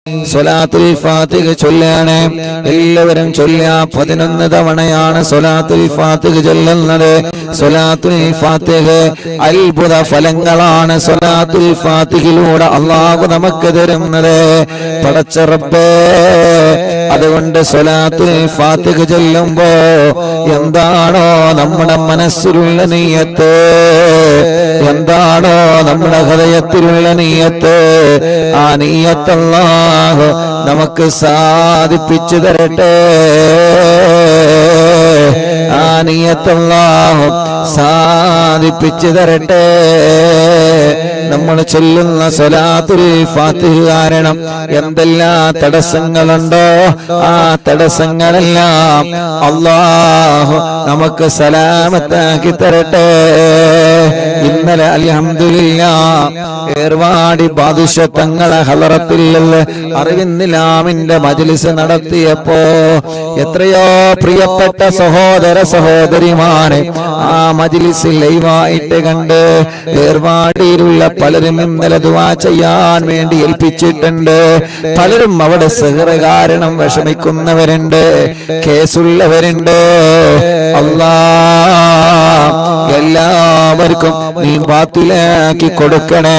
സ്വലാത്തുൽ ഫാത്തിഹ ചൊല്ലാണ്. എല്ലാവരും ചൊല്ലുക. 11 തവണയാണ് സ്വലാത്തുൽ ഫാത്തിഹ ചൊല്ലുന്നത്. സ്വലാത്തുൽ ഫാത്തിഹ അത്ഭുത ഫലങ്ങളാണ് സ്വലാത്തുൽ ഫാത്തിഹയിലൂടെ അല്ലാഹു നമുക്ക് തരുന്നത്. പടച്ച റബ്ബേ, അതുകൊണ്ട് സ്വലാത്തുൽ ഫാത്തിഹ ചൊല്ലുമ്പോ എന്താണോ നമ്മുടെ മനസ്സിലുള്ള നിയ്യത്ത്, എന്താണോ നമ്മുടെ ഹൃദയത്തിലുള്ള നിയ്യത്ത്, ആ നിയ്യത്ത് അല്ലാഹു നമുക്ക് സാധിപ്പിച്ചു തരട്ടെ. ആ നിയ്യത്ത് അല്ലാഹു സാധിപ്പിച്ചു തരട്ടെ. നമ്മൾ ചൊല്ലുന്ന സ്വലാത്തുൽ ഫാത്തിഹ കാരണം എന്തെല്ലാം തടസ്സങ്ങളുണ്ടോ ആ തടസ്സങ്ങളെല്ലാം അല്ലാഹു നമുക്ക് സലാമത്താക്കി തരട്ടെ. ഇന്നലെ അൽഹംദുലില്ലാഹ് ഏർവാടി ബാദുഷ തങ്ങളെ ഹളറത്തിൽ അറിവിന്നിലാമിന്റെ മജ്ലിസ് നടത്തിയപ്പോ എത്രയോ പ്രിയപ്പെട്ട സഹോദര സഹോദരിമാരെ ആ മജ്ലിസിൽ ലൈവായിട്ട് കണ്ട് ഏർവാടിയിലുള്ള പലരും ഇന്നലെ ദുആ ചെയ്യാൻ വേണ്ടി ഏൽപ്പിച്ചിട്ടുണ്ട്. പലരും അവിടെ സിഹ്ർ കാരണം വിഷമിക്കുന്നവരുണ്ട്, കേസുള്ളവരുണ്ട്. അല്ലാഹ് എല്ലാവർക്കും നീ ബാത്തിലാക്കി കൊടുക്കണേ.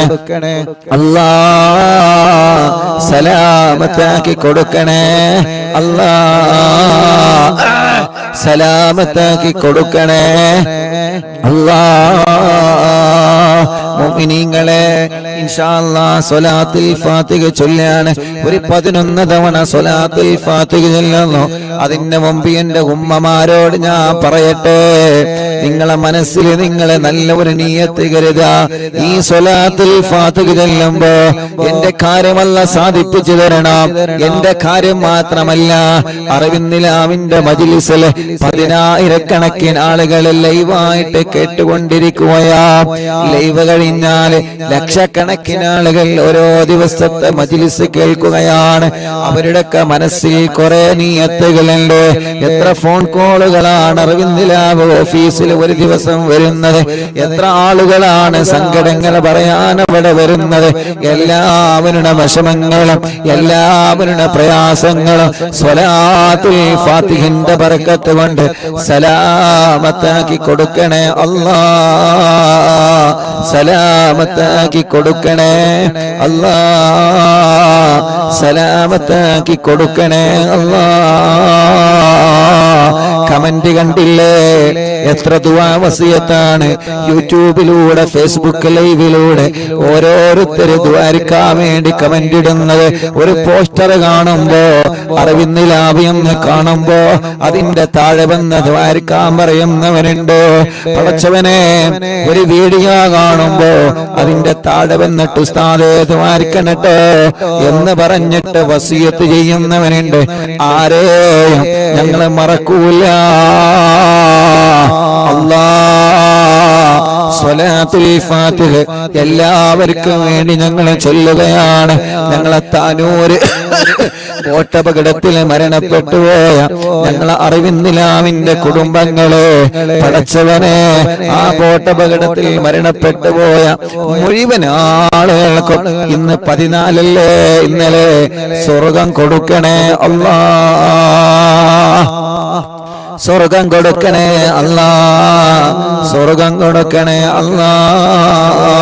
അല്ലാഹ് സലാമത്താക്കി കൊടുക്കണേ. അല്ലാഹ് സലാമത്താക്കി കൊടുക്കണേ. അല്ലാഹ് മുഅ്മിനീങ്ങളെ ഇൻഷാ അല്ലാഹ് സ്വലാത്തുൽ ഫാത്തിഹ ചൊല്ലാണ്. ഒരു 11 തവണ സ്വലാത്തുൽ ഫാത്തിഹ ചൊല്ലുന്നു. അതിന്റെ മുമ്പ് എന്റെ ഉമ്മമാരോട് ഞാൻ പറയട്ടെ, നിങ്ങളെ മനസ്സിൽ നിങ്ങളെ നല്ല ഒരു നിയ്യത്ത് കരുതുക. ഈ സ്വലാത്തുൽ ഫാത്തിഹ ചൊല്ലുമ്പോ എന്റെ കാര്യമല്ല സാധിപ്പിച്ചു തരണം. എന്റെ കാര്യം മാത്രമല്ല, അറിവിന്നിലാമിന്റെ മജ്ലിസിൽ 10,000 ആളുകൾ ലൈവായിട്ട് കേട്ടുകൊണ്ടിരിക്കുകയാ. ലൈവ് കഴിഞ്ഞാൽ ലക്ഷക്കണക്കിന് ആളുകൾ ഓരോ ദിവസത്തെ മജ്ലിസ് കേൾക്കുകയാണ്. അവരുടെയൊക്കെ മനസ്സിൽ കുറെ നിയ്യത്തുകളുണ്ട്. എത്ര ഫോൺ കോളുകളാണ് അറിവിന്നിലാവ് ഓഫീസിൽ ഒരു ദിവസം വരുന്നത്. എത്ര ആളുകളാണ് സങ്കടങ്ങൾ പറയാൻ അവിടെ വരുന്നത്. എല്ലാവരുടെ വിഷമങ്ങളും എല്ലാവരുടെ പ്രയാസങ്ങളും സ്വലാത്തുൽ ഫാത്തിഹിന്റെ ബറക്കത്ത് കൊണ്ട് സലാമത്താക്കി കൊടുക്കണേ. അല്ലാഹ് സലാമത്താക്കി കൊടുക്കണേ. അല്ലാഹ് സലാമത്താക്കി കൊടുക്കണേ. അല്ലാഹ് കമന്റ് കണ്ടില്ലേ? എത്ര ദുആ വസിയത്താണ് യൂട്യൂബിലൂടെ ഫേസ്ബുക്ക് ലൈവിലൂടെ ഓരോരുത്തർ ദുആരിക്കാൻ വേണ്ടി കമന്റ് ഇടുന്നത്. ഒരു പോസ്റ്റർ കാണുമ്പോ അറിവിന്നിലാവിയെന്ന് കാണുമ്പോ അതിന്റെ താഴെ വന്ന് ദുആരിക്കാൻ പറയുന്നവരുണ്ട്. പടച്ചവനെ, ഒരു വീഡിയോ കാണുമ്പോ അതിന്റെ താഴെ വന്നിട്ട് ഉസ്താദേ ദുആരിക്കണട്ടോ എന്ന് പറഞ്ഞിട്ട് വസിയത്ത് ചെയ്യുന്നവനുണ്ട്. ആരെയും ഞങ്ങളെ മറക്കൂല. അല്ലാഹ് സ്വലാത്തുൽ ഫാത്തിഹ എല്ലാവർക്കും വേണ്ടി ഞങ്ങൾ ചൊല്ലുകയാണ്. ഞങ്ങളെ താനൂര് ബോട്ടപകടത്തിൽ മരണപ്പെട്ടുപോയ ഞങ്ങളെ അറിവിന്നിലാമിന്റെ കുടുംബങ്ങളെ പടച്ചവനെ, ആ ബോട്ടപകടത്തിൽ മരണപ്പെട്ടുപോയ മുഴുവൻ ആളുകൾക്കും ഇന്ന് 14 ഇന്നലെ സ്വർഗം കൊടുക്കണേ. അല്ലാഹ് സ്വർഗം കൊടുക്കണേ. അല്ലാഹ് സ്വർഗം കൊടുക്കണേ. അല്ലാഹ്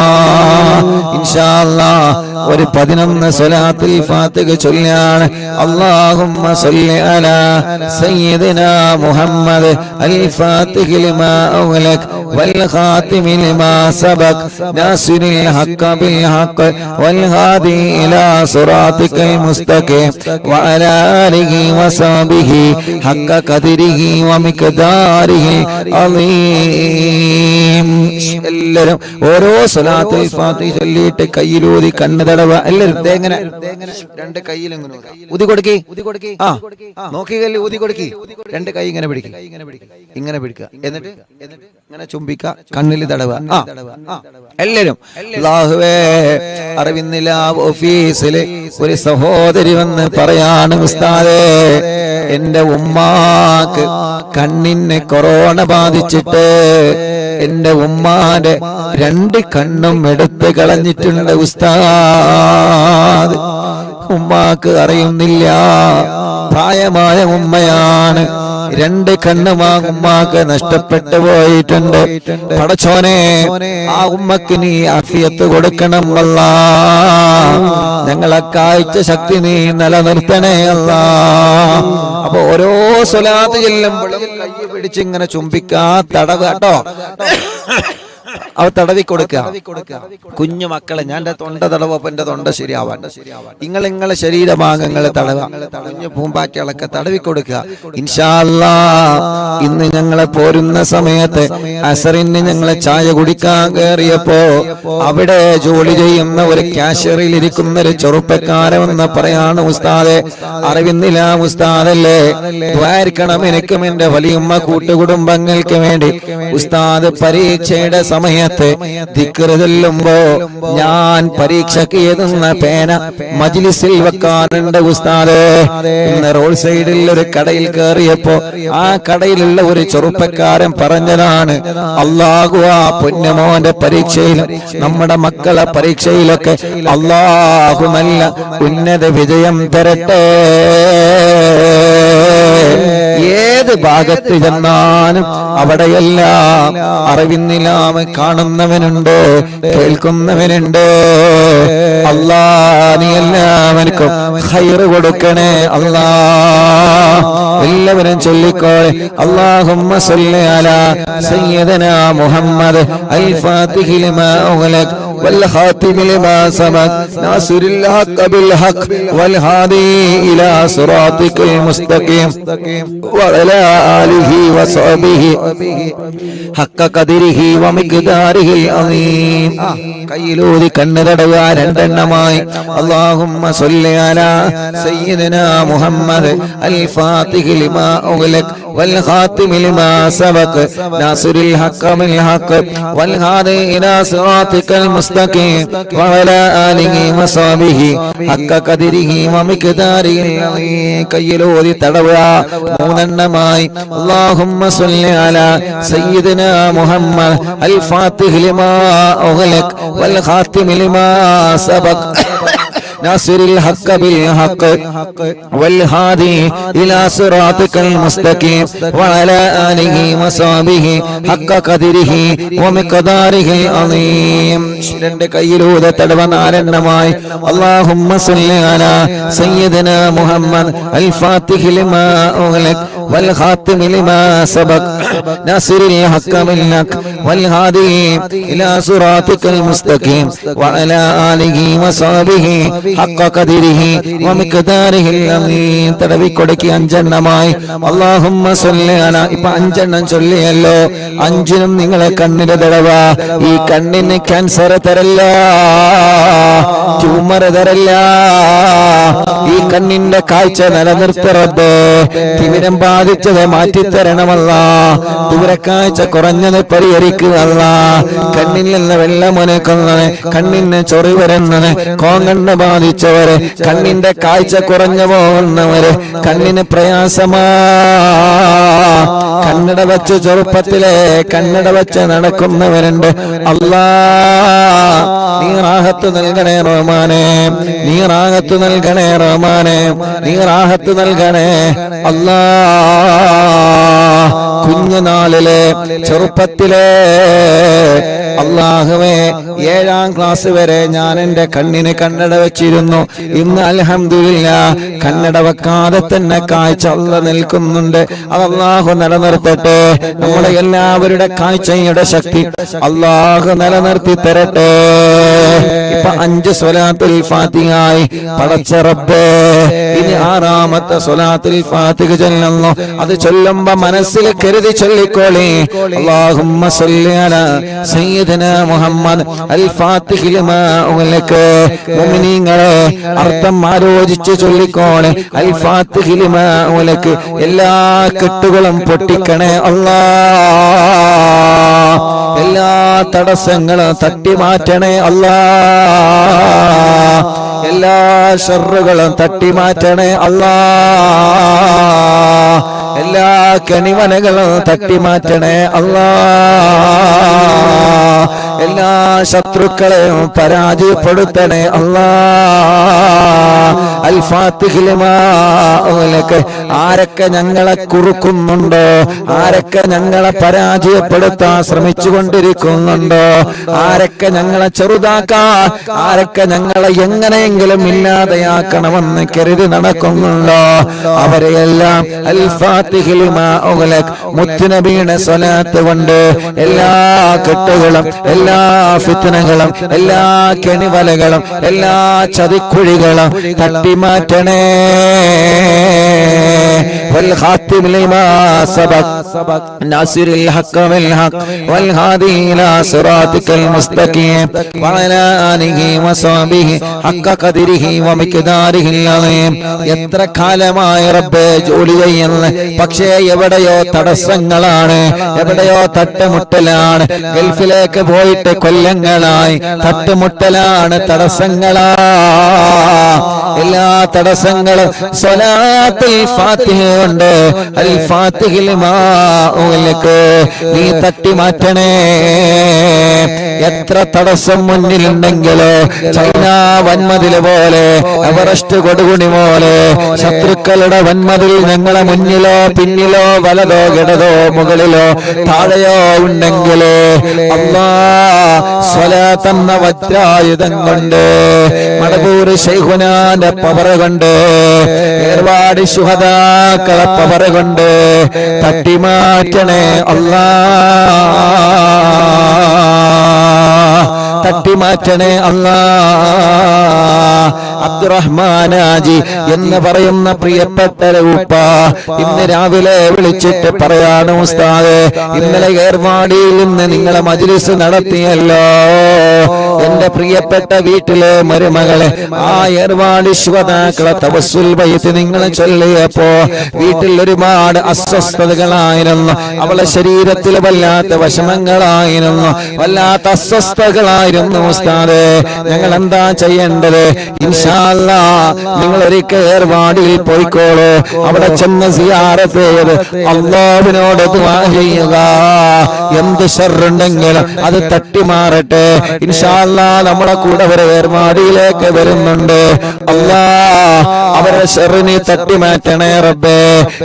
ഇൻഷാ അല്ലാഹ് ഒരു 11 സ്വലാത്തുൽ ഫാത്തിഹ ചൊല്ലാണ്. അല്ലാഹുമ്മ സ്വല്ലി അലാ സയ്യിദിനാ മുഹമ്മദ് അൽ ഫാത്തിഹി ലിമാ ഉഗ്ലക് വൽ ഖാതിമി ലിമാ സബക് നാസിറിൽ ഹഖ് ബിൽ ഹഖ് വൽ ഹാദി ഇലാ സിറാതികൽ മുസ്തഖീം വഅലാ ആലിഹി വസഹ്ബിഹി ഹഖ ഖദരിഹി വമിഖ്ദാരിഹി അളീം. എല്ലാവരും ഓരോ സ്വലാത്തുൽ ഫാത്തിഹ ചൊല്ലിയിട്ട് കയ്യിലൂതി കണ്ണ് തടവ. എല്ലാവരും എങ്ങനെ 2 കൈയിലും ഊതി കൊടുക്കി. ആ നോക്കിക്കല്ലേ, ഊതി കൊടുക്കി. 2 കൈ ഇങ്ങനെ പിടിക്കുക, ഇങ്ങനെ പിടിക്കുക. എന്നിട്ട് ഇങ്ങനെ ചുംബിക്ക, കണ്ണിൽ തടവ. എല്ലാവരും അല്ലാഹുവേ, അറിവിന്നിലാവ് ഓഫീസില് ഒരു സഹോദരി വന്ന് പറയാണ്, ഉസ്താദേ എന്റെ ഉമ്മാക്ക് കണ്ണിന് കൊറോണ ബാധിച്ചിട്ട് എന്റെ ഉമ്മാന്റെ 2 കണ്ണും എടുത്ത് കളഞ്ഞിട്ടുണ്ട് ഉസ്താദ്. ഉമ്മാക്ക് അറിയുന്നില്ല. പ്രായമായ ഉമ്മയാണ്. 2 കണ്ണുമാ ഉമ്മാക്ക് നഷ്ടപ്പെട്ടു പോയിട്ടുണ്ട്. പടച്ചോനെ, ആ ഉമ്മക്ക് നീ ആഫിയത്ത് കൊടുക്കണം അല്ലാ. ഞങ്ങളെ കാഴ്ച ശക്തി നീ നിലനിർത്തണേ അല്ലാ. അപ്പൊ ഓരോ സ്വലാത്ത് ചെല്ലുമ്പോഴും കൈ പിടിച്ച് ഇങ്ങനെ ചുംബിക്കാ, തടവ് കേട്ടോ, അവ തടവി കൊടുക്കുക. കുഞ്ഞു മക്കളെ, ഞാൻ എന്റെ തൊണ്ട തടവപ്പോ എന്റെ തൊണ്ട ശരിയാവാൻ നിങ്ങളെ ശരീരഭാഗങ്ങളെ തടവ, കുഞ്ഞു പൂമ്പാറ്റകളൊക്കെ തടവി കൊടുക്കുക. ഇൻഷാ അല്ലാഹ് ഇന്ന് ഞങ്ങളെ പോരുന്ന സമയത്ത് അസറിന് ഞങ്ങളെ ചായ കുടിക്കാൻ കയറിയപ്പോ അവിടെ ജോലി ചെയ്യുന്ന ഒരു ക്യാഷ്യറിൽ ഇരിക്കുന്ന ഒരു ചെറുപ്പക്കാരെന്ന് പറയാണ്, ഉസ്താദെ, അറിവിന്നില്ല ഉസ്താദല്ലേ, ദ്വാരിക്കണം എനിക്കും എന്റെ വലിയമ്മ കൂട്ടുകുടുംബങ്ങൾക്ക് വേണ്ടി. ഉസ്താദ് പരീക്ഷയുടെ സമയത്ത് ദിക്ർ ചൊല്ലുമ്പോ ഞാൻ പരീക്ഷയ്ക്ക് എഴുതുന്ന പേന മജ്ലിസിൽ വെക്കാറുണ്ട് ഉസ്താദേ. ഇന്ന് റോഡ് സൈഡിൽ ഒരു കടയിൽ കയറിയപ്പോ ആ കടയിലുള്ള ഒരു ചെറുപ്പക്കാരൻ പറഞ്ഞതാണ്, അല്ലാഹു ആ പൊന്നുമോന്റെ പരീക്ഷയിലും നമ്മുടെ മക്കളെ പരീക്ഷയിലൊക്കെ അല്ലാഹു നല്ല ഉന്നത വിജയം തരട്ടെ. ഏത് ഭാഗത്ത് ചെന്നാലും അവിടെയെല്ലാം അറിവിന്നിലാമ കാണുന്നവനുണ്ട്, കേൾക്കുന്നവനുണ്ട്. അല്ലാ, നീ എല്ലാവർക്കും ഖൈറ് കൊടുക്കണേ അല്ലാ. എല്ലാവരും ചൊല്ലിക്കോളെ, അല്ലാഹുമ്മ സ്വല്ലി അലാ സയ്യിദനാ മുഹമ്മദ് അൽ ഫാത്തിഹി ലിമാ ഉഗ്ലഖ് വൽ ഖാതിമി ലിമാ സബഖ് നാസിറിൽ ഹഖ് ബിൽ ഹഖ് വൽ ഹാദി ഇലാ സിറാത്തിക്കൽ മുസ്തഖീം വഅലാ ആലിഹി വസഹ്ബിഹി ഹഖ ഖദരിഹി വമിഖ്ദാരിഹിൽ അസീം. കയ്യിലൂതി കണ്ണ് തടവുക 2 എണ്ണമായി. അല്ലാഹുമ്മ സ്വല്ലി അലാ സയ്യിദനാ മുഹമ്മദ് അൽ ഫാത്തിഹി ലിമാ ഉഗ്ലഖ് വൽ ഖാതിമി ലിമാ സബഖ് നാസിറിൽ ഹഖ് ബിൽ ഹഖ് വൽ ഹാദി ഇലാ സിറാത്തിക്കൽ മുസ്തഖീം വഅലാ ആലിഹി വസഹ്ബിഹി ഹഖ ഖദരിഹി വമിഖ്ദാരിഹിൽ അസീം. കയ്യിലൂതി തടവുക 3 എണ്ണമായി. അല്ലാഹുമ്മ സ്വല്ലി അലാ സയ്യിദനാ മുഹമ്മദ് അൽ ഫാത്തിഹി ലിമാ ഉഗ്ലഖ് വൽ ഖാതിമി ലിമാ സബഖ് നാസിറിൽ ഹഖ് ബിൽ ഹഖ് വൽ ഹാദി ഇലാ സിറാത്തിക്കൽ മുസ്തഖീം വഅലാ ആലിഹി വസഹ്ബിഹി ഹഖ ഖദരിഹി വമിഖ്ദാരിഹിൽ അസീം. 2 കയ്യിലൂടെ തടവ 4 എണ്ണമായി. അല്ലാഹുമ്മ സ്വല്ലി അലാ സയ്യിദനാ മുഹമ്മദ് അൽ ഫാത്തിഹി ലിമാ ഉഗ്ലഖ് വൽ ഖാതിമി ലിമാ സബഖ് നാസിറിൽ ഹഖ് ബിൽ ഹഖ് വൽ ഹാദി ഇലാ സിറാത്തിക്കൽ മുസ്തഖീം വഅലാ ആലിഹി വസഹ്ബിഹി ഹഖ ഖദരിഹി വമിഖ്ദാരിഹിൽ അസീം. തടവി കൊടുക്കി 5 എണ്ണമായി. അല്ലാഹുമ്മ സ്വല്ലി അലാ. ഇപ്പൊ 5 എണ്ണം ചൊല്ലിയല്ലോ. 5നും നിങ്ങളെ കണ്ണിന് തടവ. ഈ കണ്ണിന് ക്യാൻസർ തരല്ല, ട്യൂമർ തരല്ല. ഈ കണ്ണിന്റെ കാഴ്ച നിലനിർത്തറബ്. തിമിരം ബാധിച്ചത് മാറ്റിത്തരണമല്ല. ദൂരക്കാഴ്ച കുറഞ്ഞത് പരിഹരിക്കുകയല്ല. കണ്ണിൽ നിന്ന് വെള്ളമൊനക്കുന്നത്, കണ്ണിന് ചൊറി വരുന്നത്, കോങ്കണ്ണ് ബാധിച്ചവര്, കണ്ണിന്റെ കാഴ്ച കുറഞ്ഞു പോകുന്നവര്, കണ്ണിന് പ്രയാസമാ. കണ്ണട വെച്ച് ചെറുപ്പത്തിലെ കണ്ണട വെച്ച് നടക്കുന്നവരുണ്ട്. അല്ലാ, നീ റാഹത്ത് നൽകണേ റഹ്മാനേ, നീ റാഹത്ത് നൽകണേ റഹ്മാനേ, നീ റാഹത്ത് നൽകണേ അല്ലാ. കുഞ്ഞുനാളിലെ ചെറുപ്പത്തിലെ അല്ലാഹുവേ, 7ാം ക്ലാസ് വരെ ഞാൻ എന്റെ കണ്ണിന് കണ്ണട വെച്ചിരുന്നു. ഇന്ന് അൽഹംദുലില്ലാഹ് കണ്ണട വെക്കാതെ തന്നെ കാഴ്ച അല്ലാഹ് നിൽക്കുന്നുണ്ട്. അത് അല്ലാഹു നിലനിർത്തട്ടെ. നമ്മുടെ എല്ലാവരുടെ കാഴ്ചയുടെ ശക്തി അല്ലാഹു നിലനിർത്തി തരട്ടെ. ഇപ്പൊ 5 സ്വലാത്തുൽ ഫാത്തിഹയായി. പടച്ച റബ്ബേ, ഇനി 6ാമത്തെ സ്വലാത്തുൽ ഫാത്തിഹ ചൊല്ലുന്നു. അത് ചൊല്ലുമ്പോ മനസ്സിൽ കരുതി ചൊല്ലിക്കോളേ. അല്ലാഹുമ്മ സ്വല്ലി അലാ സയ്യിദനാ മുഹമ്മദ് അൽ ഫാത്തിഹി ലിമാ ഉഗ്ലഖ്. മുഅ്മിനീങ്ങളെ, അർത്ഥം ആലോചിച്ച് ചൊല്ലിക്കോളെ. അൽ ഫാത്തിഹി ലിമാ ഉഗ്ലഖ്. എല്ലാ കെട്ടുകളും പൊട്ടിക്കണേ അല്ലാ. എല്ലാ തടസ്സങ്ങളും തട്ടി മാറ്റണേ അല്ലാ. എല്ലാ ഷർറുകളും തട്ടി മാറ്റണേ അല്ലാ. എല്ലാ കണിമനകളും തട്ടി മാറ്റണേ അല്ലാ. എല്ലാ ശത്രുക്കളെയും പരാജയപ്പെടുത്തണേ അല്ലാ. അൽ ഫാത്തിഹി ലിമാ ഉഗ്ലിഖ്. ആരൊക്കെ ഞങ്ങളെ കുറുക്കുന്നുണ്ടോ, ആരൊക്കെ ഞങ്ങളെ പരാജയപ്പെടുത്താൻ ശ്രമിച്ചുകൊണ്ടിരിക്കുന്നുണ്ടോ, ആരൊക്കെ ഞങ്ങളെ ചെറുതാക്കാൻ, ആരൊക്കെ ഞങ്ങളെ എങ്ങനെയെങ്കിലും ഇല്ലാതെയാക്കണമെന്ന് കരുതി നടക്കുന്നുണ്ടോ, അവരെയെല്ലാം അൽ ഫാത്തിഹി ലിമാ ഉഗ്ലിഖ് മുത്തുനബിയുടെ സ്വലാത്ത് കൊണ്ട് എല്ലാ കെട്ടുകളും എല്ലാ ഫിത്നകളും എല്ലാ കെണിവലകളും എല്ലാ ചതിക്കുഴികളും തട്ടിമാറ്റണേ. والخاتم لما سبق ناصر الحق بالحق والهادي إلى صراطك المستقيم وعلى آله وصحبه حق قدره ومقداره العظيم. എത്ര കാലമായി റബ്ബേ ജോലി ചെയ്യുന്നു, പക്ഷേ എവിടെയോ തടസ്സങ്ങളാണ്, എവിടെയോ തട്ടുമുട്ടലാണ്. ഗൾഫിലേക്ക് പോയിട്ട് കൊല്ലങ്ങളായി, തട്ടുമുട്ടലാണ്, തടസ്സങ്ങളാ. എല്ലാ തടസ്സങ്ങളും സ്വലാത്തുൽ ഫാത്തിഹ കൊണ്ട് അൽ ഫാത്തിഹി ലിമാ ഉഗ്ലിഖ് നീ തട്ടി മാറ്റണേ. എത്ര തടസ്സം മുന്നിലുണ്ടെങ്കിലോ, ചൈന വൻമതിൽ പോലെ, എവറസ്റ്റ് കൊടുകുണി പോലെ ശത്രുക്കളുടെ വൻമതിൽ ഞങ്ങളെ മുന്നിലോ പിന്നിലോ വലതോ ഇടതോ മുകളിലോ താഴെയോ ഉണ്ടെങ്കിലോ അല്ലാഹ് സ്വലാത്ത് എന്ന വജ്രായുധം കൊണ്ട്, മടവൂർ ശൈഖുനാന്റെ പവർ കൊണ്ട്, ഏർവാടി ശുഹദാക്കളെ പവർ കൊണ്ട് തട്ടിമാറ്റണേ അല്ലാഹ്, തട്ടിമാറ്റണേ അല്ലാഹ്. അബ്ദുറഹ്മാനാജി എന്ന് പറയുന്ന പ്രിയപ്പെട്ട ഉപ്പ ഇന്ന് രാവിലെ വിളിച്ചിട്ട് പറയാണ്, ഉസ്താദേ ഇന്നലെ ഏർവാടിയിൽ നിന്ന് നിങ്ങളെ മജ്ലിസ് നടത്തിയല്ലോ, എന്റെ പ്രിയപ്പെട്ട വീട്ടിലെ മരുമകളെ ആ ഏർവാടി ശുഹദാക്കളെ തവസ്സുൽ ബൈത്ത് നിങ്ങൾ ചൊല്ലിയപ്പോ വീട്ടിൽ ഒരുപാട് അസ്വസ്ഥതകളായിരുന്നു, അവളെ ശരീരത്തിൽ വല്ലാത്ത വിഷമങ്ങളായിരുന്നു, വല്ലാത്ത അസ്വസ്ഥതകളായിരുന്നു. ഉസ്താദേ ഞങ്ങൾ എന്താ ചെയ്യേണ്ടത്? ഇൻഷാ അല്ലാഹ് നിങ്ങൾ ഒരിക്കൽ ഏർവാടിയിൽ പോയിക്കോളൂ, അവിടെ ചെന്ന് സിയാറത്ത് ചെയ്ത് അല്ലാഹുവിനോട് ദുആ ചെയ്യുക, എന്ത് ശർറുണ്ടെങ്കിലും അത് തട്ടിമാറട്ടെ. ഇൻഷാ അല്ലാഹ് നമ്മുടെ കൂടെ ഒരു ഏർവാടിയിലേക്ക് വരുന്നുണ്ട്. അല്ലാഹ് അവരുടെ ശർറിനെ തട്ടിമാറ്റണേ റബ്ബേ.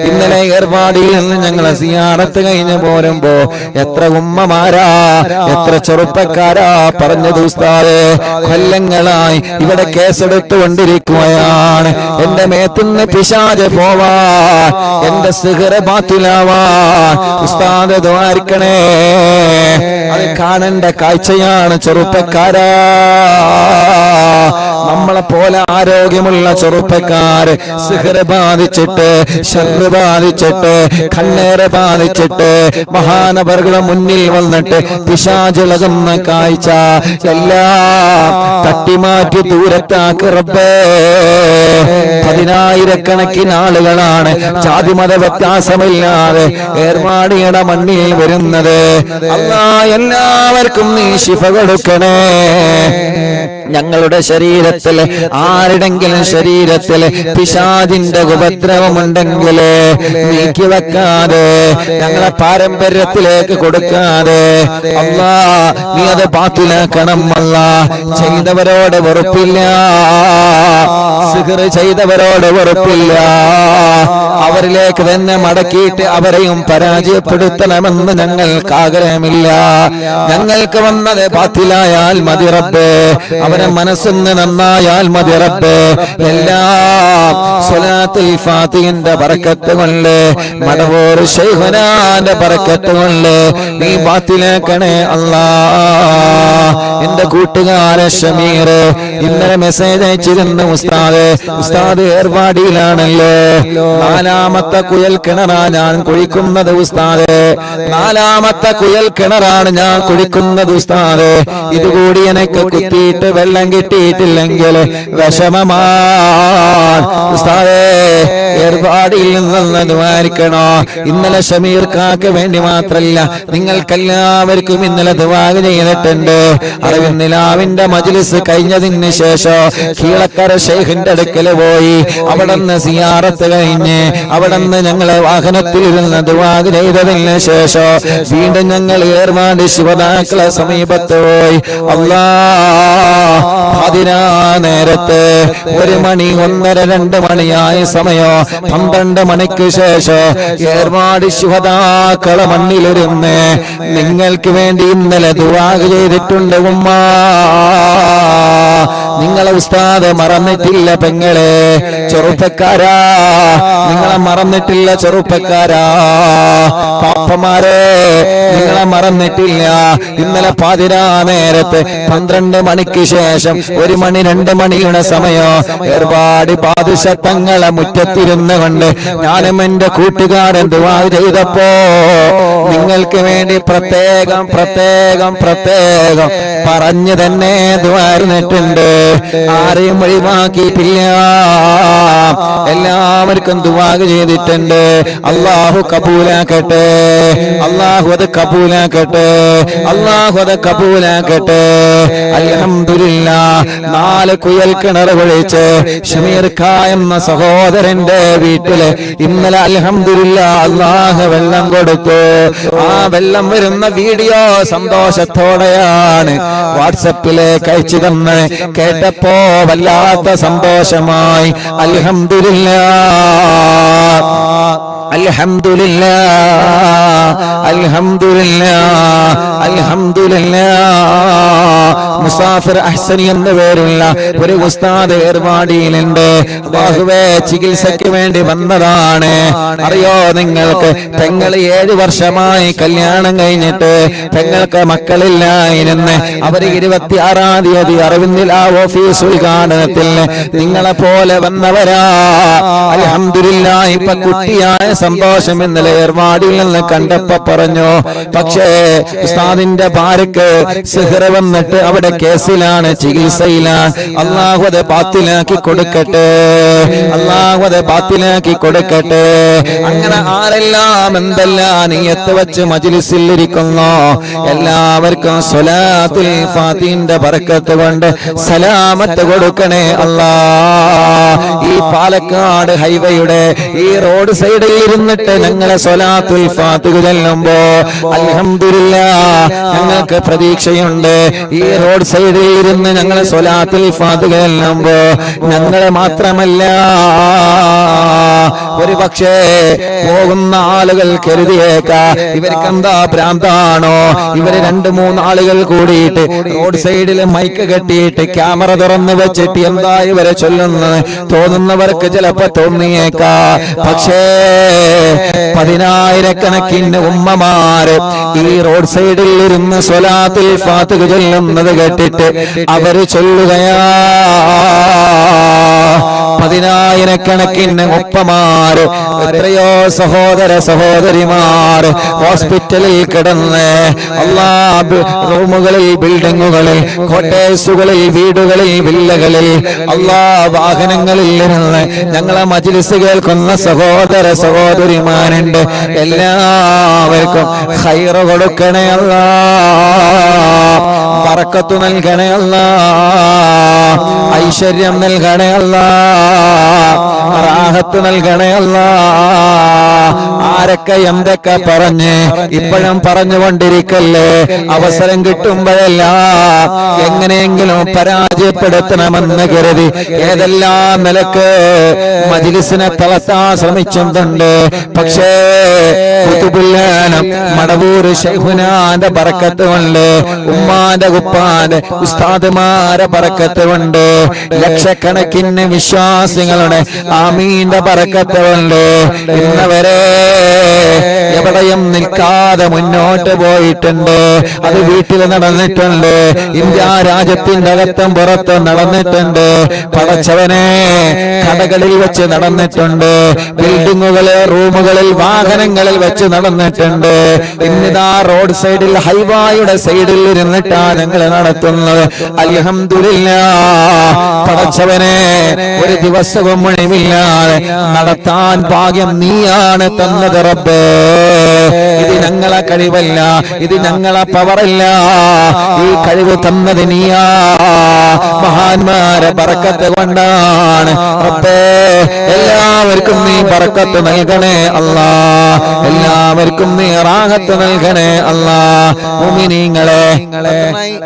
ഇന്നലെ ഏർവാടിയിൽ നിന്ന് ഞങ്ങളെ സിയാറത്ത് കഴിഞ്ഞ് പോരുമ്പോ എത്ര ഉമ്മമാരാ, എത്ര ചെറുപ്പക്കാരാ പറഞ്ഞത്, ഉസ്താദേ കൊല്ലങ്ങളായി ഇവിടെ കേസെടുത്തുകൊണ്ടിരിക്കുകയാണ്, എന്റെ മേത്തുനിന്ന് പിശാച് പോവാൻ, എന്റെ സിഹ്റ് ബാത്തിലാവാൻ ഉസ്താദ് ദ്വാരിക്കണേ. അത് കാണേണ്ട കാഴ്ചയാണ് ചെറുപ്പക്കാരാ. നമ്മളെ പോലെ ആരോഗ്യമുള്ള ചെറുപ്പക്കാര് സിഹ്റ് ബാധിച്ചിട്ട്, ശർറ് ബാധിച്ചിട്ട്, കണ്ണേറ് ബാധിച്ചിട്ട് മഹാനവറുകളുടെ മുന്നിൽ വന്നിട്ട് പിശാചിളകുന്ന കാഴ്ച എല്ലാം തട്ടിമാറ്റി ദൂരത്താക്ക് റബ്ബേ. പതിനായിരക്കണക്കിന് ആളുകളാണ് ജാതിമത വ്യത്യാസമില്ലാതെ ഏർവാടിയുടെ മണ്ണിൽ വരുന്നത്. അല്ലാഹ് എല്ലാവർക്കും നീ ശിഫ കൊടുക്കണേ. ഞങ്ങളുടെ ശരീരത്തിൽ ആരുടെങ്കിലും ശരീരത്തിൽ പിശാചിന്റെ ഉപദ്രവമുണ്ടെങ്കിൽ നീക്കി വെക്കാതെ, ഞങ്ങളെ പാരമ്പര്യത്തിലേക്ക് കൊടുക്കാതെ അല്ലാഹ് നീ അത് ബാത്തിലാക്കണം. അല്ലാഹ് ചെയ്തവരോട് വെറുപ്പില്ല, സിഹ്റ് ചെയ്തവരോട് വെറുപ്പില്ല, അവരിലേക്ക് തന്നെ മടക്കിയിട്ട് അവരെയും പരാജയപ്പെടുത്തണമെന്ന് ഞങ്ങൾക്ക് ആഗ്രഹമില്ല. ഞങ്ങൾക്ക് വന്നത് ബാത്തിലായാൽ മതി റബ്ബേ, അവരെ മനസ്സിന് നന്നായാൽ മതി റബ്ബേ. എല്ലാം സ്വലാത്തുൽ ഫാത്തിഹിന്റെ ബറക്കത്ത് കൊണ്ട്, മടവൂർ ശൈഖുനാന്റെ ബറക്കത്ത് കൊണ്ട് നീ ബാത്തിലാക്കണേ അല്ലാഹ്. എന്റെ കൂട്ടുകാരൻ ഷമീർ ഇന്നലെ മെസ്സേജ് അയച്ചിരുന്നു, ഉസ്താദ് ഏർവാടിയിലാണല്ലോ, 4ാമത്തെ കുയൽ കിണറാ ഞാൻ കുഴിക്കുന്നത് ഉസ്താദ്, 4ാമത്തെ കുയൽ കിണറാണ് ഞാൻ കുഴിക്കുന്നത് ഉസ്താദ്, ഇതുകൂടി എനിക്ക് കുത്തിയിട്ട് വെള്ളം കിട്ടിയിട്ടില്ലെങ്കിൽ വിഷമമാണ് ഉസ്താദ്. പാപ്പമാരെ ഏർപ്പാടിൽ നിന്ന് ദ്വാരിക്കണോ. ഇന്നലെ ഷമീർ കാക്ക് വേണ്ടി മാത്രല്ല, നിങ്ങൾക്കെല്ലാവർക്കും ഇന്നലെ ദുആ ചെയ്തിട്ടുണ്ട്. അറിവിന്നിലാവിന്റെ മജ്ലിസ് കഴിഞ്ഞതിന് ശേഷം കീഴക്കര ശൈഖിന്റെ അടുക്കൽ പോയി അവിടുന്ന് സിയാറത്ത് കഴിഞ്ഞ് അവിടുന്ന് ഞങ്ങളെ വാഹനത്തിലിരുന്ന് ദുആ ചെയ്തതിന് ശേഷം വീണ്ടും ഞങ്ങൾ ഏർവാടി ശുഹദാക്കളെ സമീപത്ത് പോയി. അതിനാ നേരത്ത് 1 മണി 1:30 2 മണിയായ സമയോ 12 മണിക്ക് ശേഷം ഏർവാടി ശുഹദാക്കളെ മണ്ണിലിരുന്ന് നിങ്ങൾക്ക് വേണ്ടി ഇന്നലെ ദുആ ചെയ്തിട്ടുണ്ട് ഉമ്മ. നിങ്ങളെ ഉസ്താദ് മറന്നിട്ടില്ല പെങ്ങളെ, ചെറുപ്പക്കാരാ നിങ്ങളെ മറന്നിട്ടില്ല, ചെറുപ്പക്കാരാ പാപ്പമാരെ നിങ്ങളെ മറന്നിട്ടില്ല. ഇന്നലെ പാതിരാ നേരത്ത് 12 മണിക്ക് ശേഷം 1 മണി 2 മണിയുടെ സമയം ഏർപാടി പാദുശത്തങ്ങളെ മുറ്റത്തിരുന്ന് കൊണ്ട് ഞാനും എന്റെ കൂട്ടുകാരൻ ദുആ ചെയ്തപ്പോ നിങ്ങൾക്ക് വേണ്ടി പ്രത്യേകം പ്രത്യേകം പ്രത്യേകം പറഞ്ഞു തന്നെ ദുആർന്നിട്ടുണ്ട്. ആരെയും ഒഴിവാക്കിയിട്ടില്ല, എല്ലാവർക്കും ദുആ ചെയ്തിട്ടുണ്ട്. അല്ലാഹു കബൂലാക്കട്ടെ, അല്ലാഹു അത് കബൂലാക്കട്ടെ, അല്ലാഹു അത് കബൂലാക്കട്ടെ. അൽഹംദുലില്ലാഹ് 4 കുയൽ കിണർ കുഴിച്ച് ഷമീർ ഖാ എന്ന സഹോദരന്റെ വീട്ടില് ഇന്നലെ അൽഹംദുലില്ലാഹ് അല്ലാഹു വെള്ളം കൊടുത്തു. ആ വെള്ളം വരുന്ന വീഡിയോ സന്തോഷത്തോടെയാണ് വാട്സപ്പിലേക്ക് അയച്ചു തന്ന് കേട്ടപ്പോ വല്ലാത്ത സന്തോഷമായി. അൽഹംദുലില്ലാഹ് അൽഹംദുലില്ലാഹ് അൽഹംദുലില്ലാഹ് അൽഹംദുലില്ലാഹ്. മുസാഫിർ അഹ്സനി എന്ന പേരുള്ള ഒരു ഉസ്താദ് ഏർവാടിയിലുണ്ട്. അല്ലാഹുവേ ചികിത്സയ്ക്ക് വേണ്ടി വന്നതാണ്. അറിയോ നിങ്ങൾക്ക്, പെങ്ങൾ 7 വർഷമായി കല്യാണം കഴിഞ്ഞിട്ട് പെങ്ങൾക്ക് മക്കളില്ലായിരുന്നു. അവർ 26-ാം തീയതി അറിവിന്നിലാ ഓഫീസ് ഉദ്ഘാടനത്തിൽ നിങ്ങളെ പോലെ വന്നവരാ. അൽഹംദുലില്ലാഹ് ഇപ്പൊ കുട്ടിയായ സന്തോഷം ഇന്നലെ ഏർവാടിയിൽ നിന്ന് കണ്ടപ്പോ പറഞ്ഞു. പക്ഷേ ഉസ്താദിന്റെ ഭാര്യക്ക് സിഹ്ർ വന്നിട്ട് അവിടെ കേസിലാണ്, ചികിത്സയിലാണ്. അല്ലാഹു അത് ബാത്തിലാക്കി കൊടുക്കട്ടെ, അല്ലാഹു അത് ബാത്തിലാക്കി കൊടുക്കട്ടെ. അങ്ങനെ ആരെല്ലാം എന്തെല്ലാം നിയത്ത് വെച്ച് മജ്ലിസിൽ ഇരിക്കുന്നു എല്ലാവർക്കും സ്വലാത്തുൽ ഫാത്തിഹിന്റെ ബർക്കത്ത് കൊണ്ട് സലാമത്ത് കൊടുക്കണേ അല്ലാഹ്. ഈ പാലക്കാട് ഹൈവേയുടെ ഈ റോഡ് സൈഡിൽ ഇരുന്നിട്ട് ഞങ്ങളെ സ്വലാത്തുൽ ഫാത്തിഹ ചൊല്ലുമ്പോ അൽഹംദുലില്ലാഹ് ഞങ്ങൾക്ക് പ്രതീക്ഷയുണ്ട്. ഈ റോഡ് സൈഡിൽ ഇരുന്ന് ഞങ്ങളെ സ്വലാത്തുൽ ഫാത്തിഹ ചൊല്ലുമ്പോ ഞങ്ങളെ മാത്രമല്ല, ഒരു പക്ഷേ പോകുന്ന ആളുകൾ കരുതിയേക്കാ ഇവർക്കെന്താ ഭ്രാന്താണോ, ഇവര് 2-3 ആളുകൾ കൂടിയിട്ട് റോഡ് സൈഡിൽ മൈക്ക് കെട്ടിയിട്ട് ക്യാമറ തുറന്ന് വെച്ചിട്ട് എന്താ ഇവരെ ചൊല്ലുന്നത് തോന്നുന്നവർക്ക് ചിലപ്പോ തോന്നിയേക്കാ. പക്ഷേ 10,000-കണക്കിന് ഉമ്മമാര് ഈ റോഡ് സൈഡിൽ ഇരുന്ന് സ്വലാത്തുൽ ഫാത്തിഹ ചൊല്ലുന്നത് കേട്ടിട്ട് അവര് ചൊല്ലുകയാ. 10,000-കണക്കിന് ഉപ്പമാര്, എത്രയോ സഹോദര സഹോദരിമാർ ഹോസ്പിറ്റലിൽ കിടന്ന് റൂമുകളിൽ, ബിൽഡിങ്ങുകളിൽ, കോട്ടേഴ്സുകളിൽ, വീടുകളിൽ, വില്ലകളിൽ, വാഹനങ്ങളിൽ ഇരുന്ന് ഞങ്ങളെ മജ്ലിസ് കേൾക്കുന്ന സഹോദര സഹോദരിമാരുണ്ട്. എല്ലാവർക്കും ഖൈറ് കൊടുക്കണേ അല്ലാഹ്, ബറക്കത്ത് നൽകണേ അല്ലാഹ്, ഐശ്വര്യം നൽകണേ അല്ലാഹ്, റാഹത്ത് നൽകണേ അല്ലാഹ്. ആരൊക്കെ എന്തൊക്കെ പറഞ്ഞ് ഇപ്പോഴും പറഞ്ഞുകൊണ്ടിരിക്കല്ലേ, അവസരം കിട്ടുമ്പോഴെല്ലാം എങ്ങനെയെങ്കിലും പരാജയപ്പെടുത്തണമെന്ന് കരുതി ഏതെല്ലാം നിലക്ക് മജ്ലിസിനെ തളർത്താൻ ശ്രമിച്ചിട്ടുണ്ട്. പക്ഷേ കുതുബുല്ലാനം മടവൂര് ശൈഖുനാന്റെ ബറക്കത്ത് കൊണ്ട്, ഉമ്മാന്റെ ഉപ്പാന്റെ ഉസ്താദുമാരെ ബറക്കത്ത് കൊണ്ട് ലക്ഷക്കണക്കിന് വിശ്വാസികളുടെ ആമീൻ ആമീന്റെ ബറക്കത്ത് കൊണ്ട് ഇന്നവരെ എവിടെയും നിൽക്കാതെ മുന്നോട്ട് പോയിട്ടുണ്ട്. അത് വീട്ടിൽ നടന്നിട്ടുണ്ട്, ഇന്ത്യ രാജ്യത്തിന്റെ അകത്തും പുറത്തും നടന്നിട്ടുണ്ട്. പടച്ചവനെ, കടകളിൽ വെച്ച് നടന്നിട്ടുണ്ട്, ബിൽഡിങ്ങുകളിൽ, റൂമുകളിൽ, വാഹനങ്ങളിൽ വെച്ച് നടന്നിട്ടുണ്ട്. ഇന്നിതാ റോഡ് സൈഡിൽ, ഹൈവായുടെ സൈഡിൽ ഇരുന്നിട്ടാണ് ഞങ്ങൾ നടത്തുന്നത്. അൽഹംദുലില്ലാഹ്. പടച്ചവനെ, ഒരു ദിവസവും മുഴുമില്ലാതെ നടത്താൻ ഭാഗ്യം നീയാണ് തന്നത് റബ്ബേ. ഇത് ഞങ്ങളെ കഴിവല്ല, ഇത് ഞങ്ങളെ പവറല്ല, ഈ കഴിവ് തന്നത് നീയാ. മഹാന്മാരെ ബറക്കത്ത് കൊണ്ടാണ് റബ്ബേ. എല്ലാവർക്കും നീ ബറക്കത്ത് നൽകണേ അല്ലാ, എല്ലാവർക്കും നീ റാഹത്ത് നൽകണേ അല്ലാ. മുഅ്മിനീങ്ങളെ,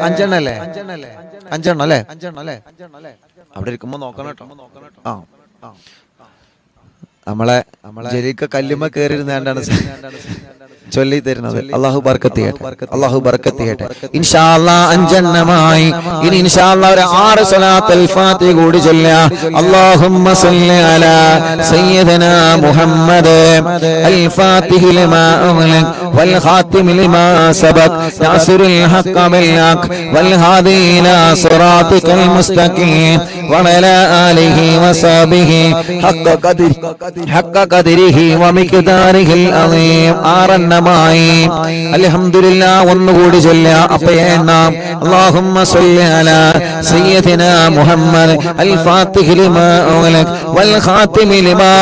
അഞ്ചെണ്ണല്ലേ? അവിടെ ഇരിക്കുമ്പോ നോക്കണം കേട്ടോ. നമ്മളെ ജലീക്ക കല്ലുമ്മ കയറിയിരുന്നാണ്ടാണ് ചൊല്ലി തരുന്നത്. അല്ലാഹു ബർക്കത്ത് ചെയ്യട്ടെ, അല്ലാഹു ബർക്കത്ത് ചെയ്യട്ടെ. ഇൻഷാ അല്ലാഹ് അഞ്ചെണ്ണമായി. ഇനി ഇൻഷാ അല്ലാഹ് ഒരു 6 സ്വലാത്തുൽ ഫാത്തിഹ കൂടി ചൊല്ലാം. അല്ലാഹുമ്മ സ്വല്ലി അലാ സയ്യിദനാ മുഹമ്മദ് അൽ ഫാത്തിഹി ലിമാ ഉഗ്ലിഖ വൽ ഖാതിമി ലിമാ സബഖ നാസിറുൽ ഹഖ് ബിൽ ഹഖ് വൽ ഹാദി ഇലാ സിറാതികൽ മുസ്തഖീം വഅലാ ആലിഹി വസഹ്ബിഹി ഹഖ്ക ഖദ്രിഹി വമിഖ്ദാരിഹിൽ അളീം. അൽഹംദുലില്ലാഹ്. ഒന്നുകൂടി ചൊല്ലാം. അപ്പൊ എണ്ണാം. അല്ലാഹുമ്മ സ്വല്ലി അലാ സയ്യിദിനാ മുഹമ്മദ് അൽ ഫാത്തിഹി ലിമാ ഉഗ്ലിഖ വൽ ഖാതിമി ലിമാ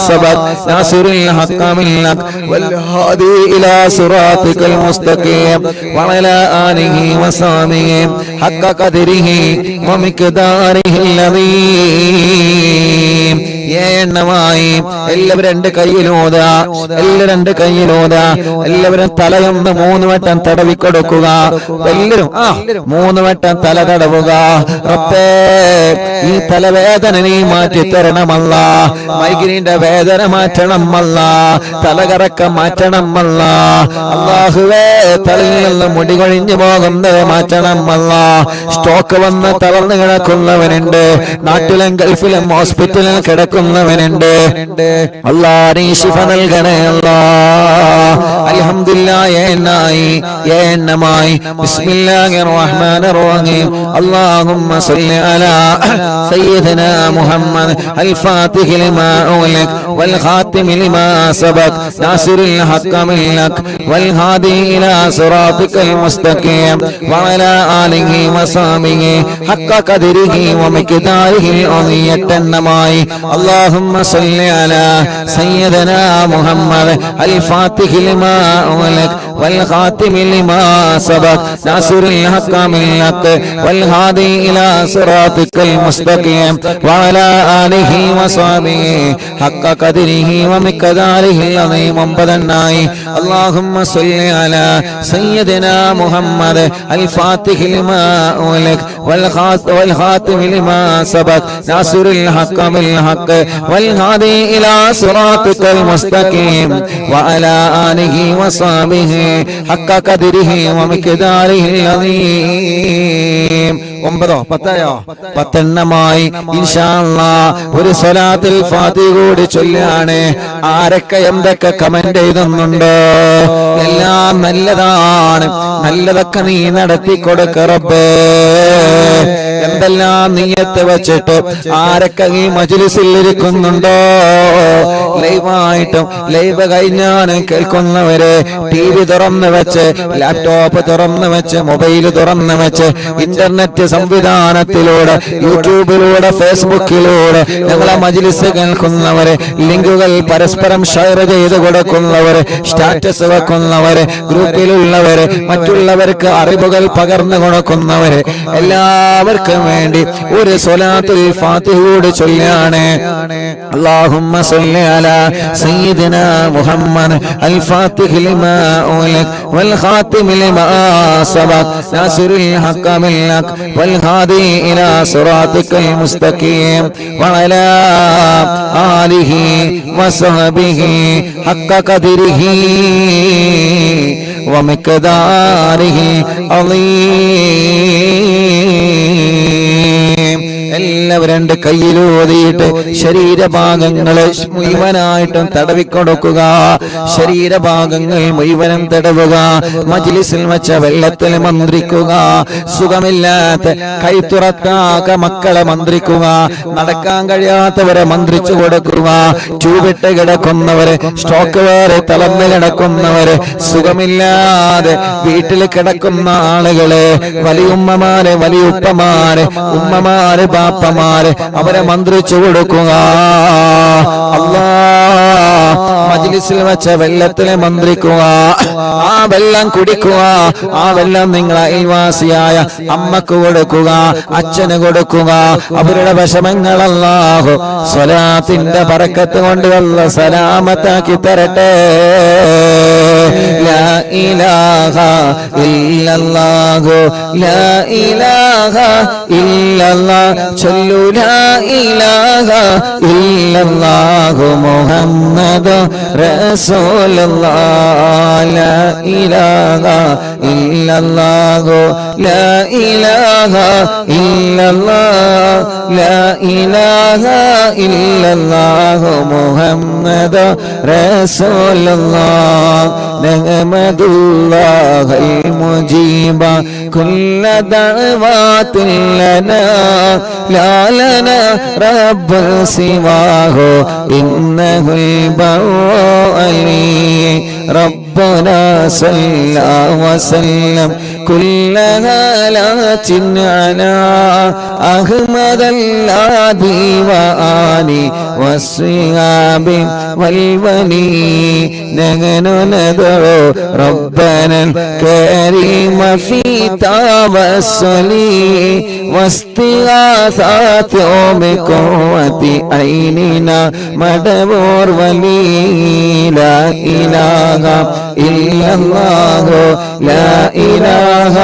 സബഖ നാസിറുൽ ഹഖ് ബിൽ ഹഖ് വൽ ഹാദി ഇലാ സിറാതികൽ മുസ്തഖീം വഅലാ ആലിഹി വസഹ്ബിഹി ഹഖ്ക ഖദ്രിഹി വമിഖ്ദാരിഹിൽ അളീം. എണ്ണമായി. എല്ലാവരും 2 കൈയിലൂതാ, എല്ലാവരും 2 കൈയിലൂതാ. എല്ലാവരും തലയൊന്ന് 3 വട്ടം തടവി കൊടുക്കുക. എല്ലാവരും 3 വട്ടം തല തടവുക. റബ്ബേ, ഈ തലവേദന നീ മാറ്റി തരണമല്ല, മൈഗ്രീന്റെ വേദന മാറ്റണമല്ല, തലകറക്കം മാറ്റണമല്ല. അല്ലാഹുവേ, തലയിൽ നിന്ന് മുടി കൊഴിഞ്ഞു പോകുന്നത് മാറ്റണമല്ല. സ്റ്റോക്ക് വന്ന് തളർന്നു കിടക്കുന്നവനുണ്ട്, നാട്ടിലും ഗൾഫിലും ഹോസ്പിറ്റലിൽ കിടക്കുന്നവനുണ്ട്. അല്ലാഹ് നീ ശിഫ നൽകണേ അല്ലാഹ്. അൽഹംദുലില്ലാഹ്. എണ്ണമായി. ബിസ്മില്ലാഹിർ റഹ്മാനിർ റഹീം. അല്ലാഹുമ്മ സ്വല്ലി അലാ സയ്യിദിനാ മുഹമ്മദ് അൽ ഫാത്തിഹി ലിമാ ഉഗ്ലിഖ വൽ ഖാതിമി ലിമാ സബഖ നാസിറുൽ ഹഖ് ബിൽ ഹഖ് വൽ ഹാദി ഇലാ സിറാതികൽ മുസ്തഖീം വഅലാ ആലിഹി വസഹ്ബിഹി ഹഖ്ക ഖദ്രിഹി വമിഖ്ദാരിഹിൽ അളീം. എണ്ണമായി. اللهم صل على سيدنا محمد الفاتح لما أغلق والخاتم لما سبق ناصر الحق بالحق والهادي إلى صراطك المستقيم وعلى آله وصحبه حق قدره ومقداره العظيم. اللهم صل على سيدنا محمد الفاتح لما أغلق والخاتم لما سبق ناصر الحق بالحق والهادي إلى صراطك المستقيم وعلى آله وصحبه حق قدره ومقداره العظيم. 10 ഇൻഷാ അല്ലാഹ്. ഒരു സ്വലാത്തുൽ ഫാത്തിഹ കൂടി ചൊല്ലാണ്. ആരൊക്കെ എന്തൊക്കെ കമന്റ് ചെയ്തുന്നുണ്ടോ? എല്ലാം നല്ലതാണ്, നല്ലതൊക്കെ നീ നടത്തി കൊടുക്ക റബ്ബേ. എന്തെല്ലാം നിയ്യത്ത് വെച്ചിട്ട് ആരൊക്കെ ഈ മജ്ലിസിൽ ഇരിക്കുന്നുണ്ടോ? ലൈവായിട്ടും ലൈവ് കഴിഞ്ഞാലും കേൾക്കുന്നവര് TV തുറന്നു വെച്ച്, ലാപ്ടോപ്പ് തുറന്നു വെച്ച്, മൊബൈൽ തുറന്നു വെച്ച്, ഇന്റർനെറ്റ് സംവിധാനത്തിലൂടെ, യൂട്യൂബിലൂടെ, ഫേസ്ബുക്കിലൂടെ ഞങ്ങളെ മജ്ലിസ് കേൾക്കുന്നവര്, ലിങ്കുകൾ പരസ്പരം ഷെയർ ചെയ്ത് കൊടുക്കുന്നവര്, സ്റ്റാറ്റസ് വെക്കുന്നവര്, ഗ്രൂപ്പിലുള്ളവര്, മറ്റുള്ളവർക്ക് അറിവുകൾ പകർന്നു കൊടുക്കുന്നവര്, എല്ലാവർക്കും വേണ്ടി ഒരു സ്വലാത്തുൽ ഫാത്തിഹ കൂടി ചൊല്ലാണ്. اللهم صل على سيدنا محمد الفاتح لما أغلق والخاتم لما سبق ناصر الحق بالحق والهادي إلى صراطك المستقيم وعلى آله وصحبه حق قدره ومقداره عظيم. എല്ലാവരും കയ്യിലൂതിയിട്ട് ശരീരഭാഗങ്ങളെ മുഴുവനായിട്ടും തടവിക്കൊടുക്കുക. ശരീരഭാഗങ്ങൾ മുഴുവനും തടവുക. മജ്ലിസിൽ വെച്ച വെള്ളത്തിൽ മന്ത്രിക്കുക. സുഖമില്ലാത്ത കൈത്തുറക്കാക്ക മക്കളെ മന്ത്രിക്കുക. നടക്കാൻ കഴിയാത്തവരെ മന്ത്രിച്ചു കൊടുക്കുക. ചൂവിട്ട് കിടക്കുന്നവരെ, സ്ട്രോക്ക് വേറെ തളർന്ന് കിടക്കുന്നവരെ, സുഖമില്ലാതെ വീട്ടിൽ കിടക്കുന്ന ആളുകളെ, വലിയുമ്മമാരെ, വലിയുപ്പമാരെ, ഉമ്മമാരെ, ബാപ്പമാരെ, അവരെ മന്ത്രിച്ചു കൊടുക്കുക. മജ്ലിസിൽ വെച്ച വെള്ളത്തിലെ മന്ത്രിക്കുക. ആ വെള്ളം കുടിക്കുക. ആ വെള്ളം നിങ്ങൾ അയൽവാസിയായ അമ്മക്ക് കൊടുക്കുക, അച്ഛന് കൊടുക്കുക. അവരുടെ വിഷമങ്ങൾ അല്ലാഹു സ്വലാത്തിന്റെ ബറക്കത്ത് കൊണ്ട് അല്ലാഹു സലാമത്താക്കി തരട്ടെ. ലാ ഇലാഹ ഇല്ലല്ലാഹു ലാ ഇലാഹ ഇല്ലല്ലാഹ് ചൊല്ലു ലാ ഇലാഹ ഇല്ലല്ലാഹു മുഹമ്മദ് റസൂലുള്ളാഹ്. ലാ ഇലാഹ ഇല്ലല്ലാഹു ലാ ഇലാഹ ഇല്ലല്ലാഹ് ലാ ഇലാഹ ഇല്ലല്ലാഹു മുഹമ്മദ് റസൂലുള്ളാഹ്. നഹ്മദുല്ലാഹൽ മുജീബ കുല്ല ദഅവാതിൻ ലനാ ലാ ലനാ റബ്ബു സിവാഹു ഇന്നഹുൽ ബൗഅലി. ربنا صلى وسلم كل هالات على أحمد الهادي وآله والصحاب والولي. نحن ندعو ربنا الكريم في توسل واستغاثات بقوة عيننا مدبور ولي. لا إله إلا الله لا إله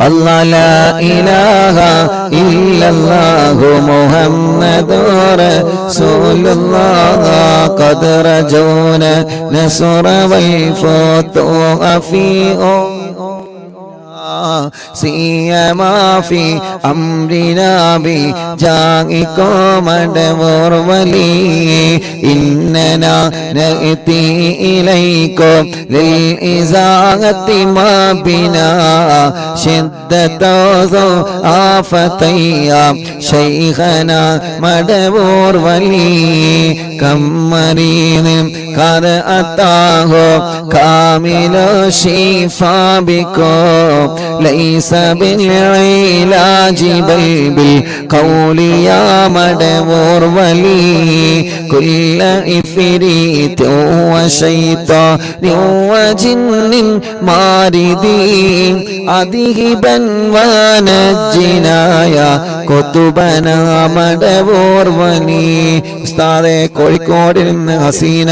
الله لا إله إلا الله محمد رسول الله. قد رجونا نصر والفتوح في سيما في أمرنا بجاهكم مدبور ولي. إننا نأتي إليكم للإزاحة ما بنا شدة آفتيا شيخنا مدبور ولي. كم مريض قد أتاه كامل الشفاء بكم ليس بالعلاج بل بالقول يا مدبور ولي. كل إفريت وشيطان وجن ماردين أذهبا ونجنا يا قطبنا مدبور ولي. ഉസ്താദേ, കോഴിക്കോടിൽ നിന്ന് ഹസീന,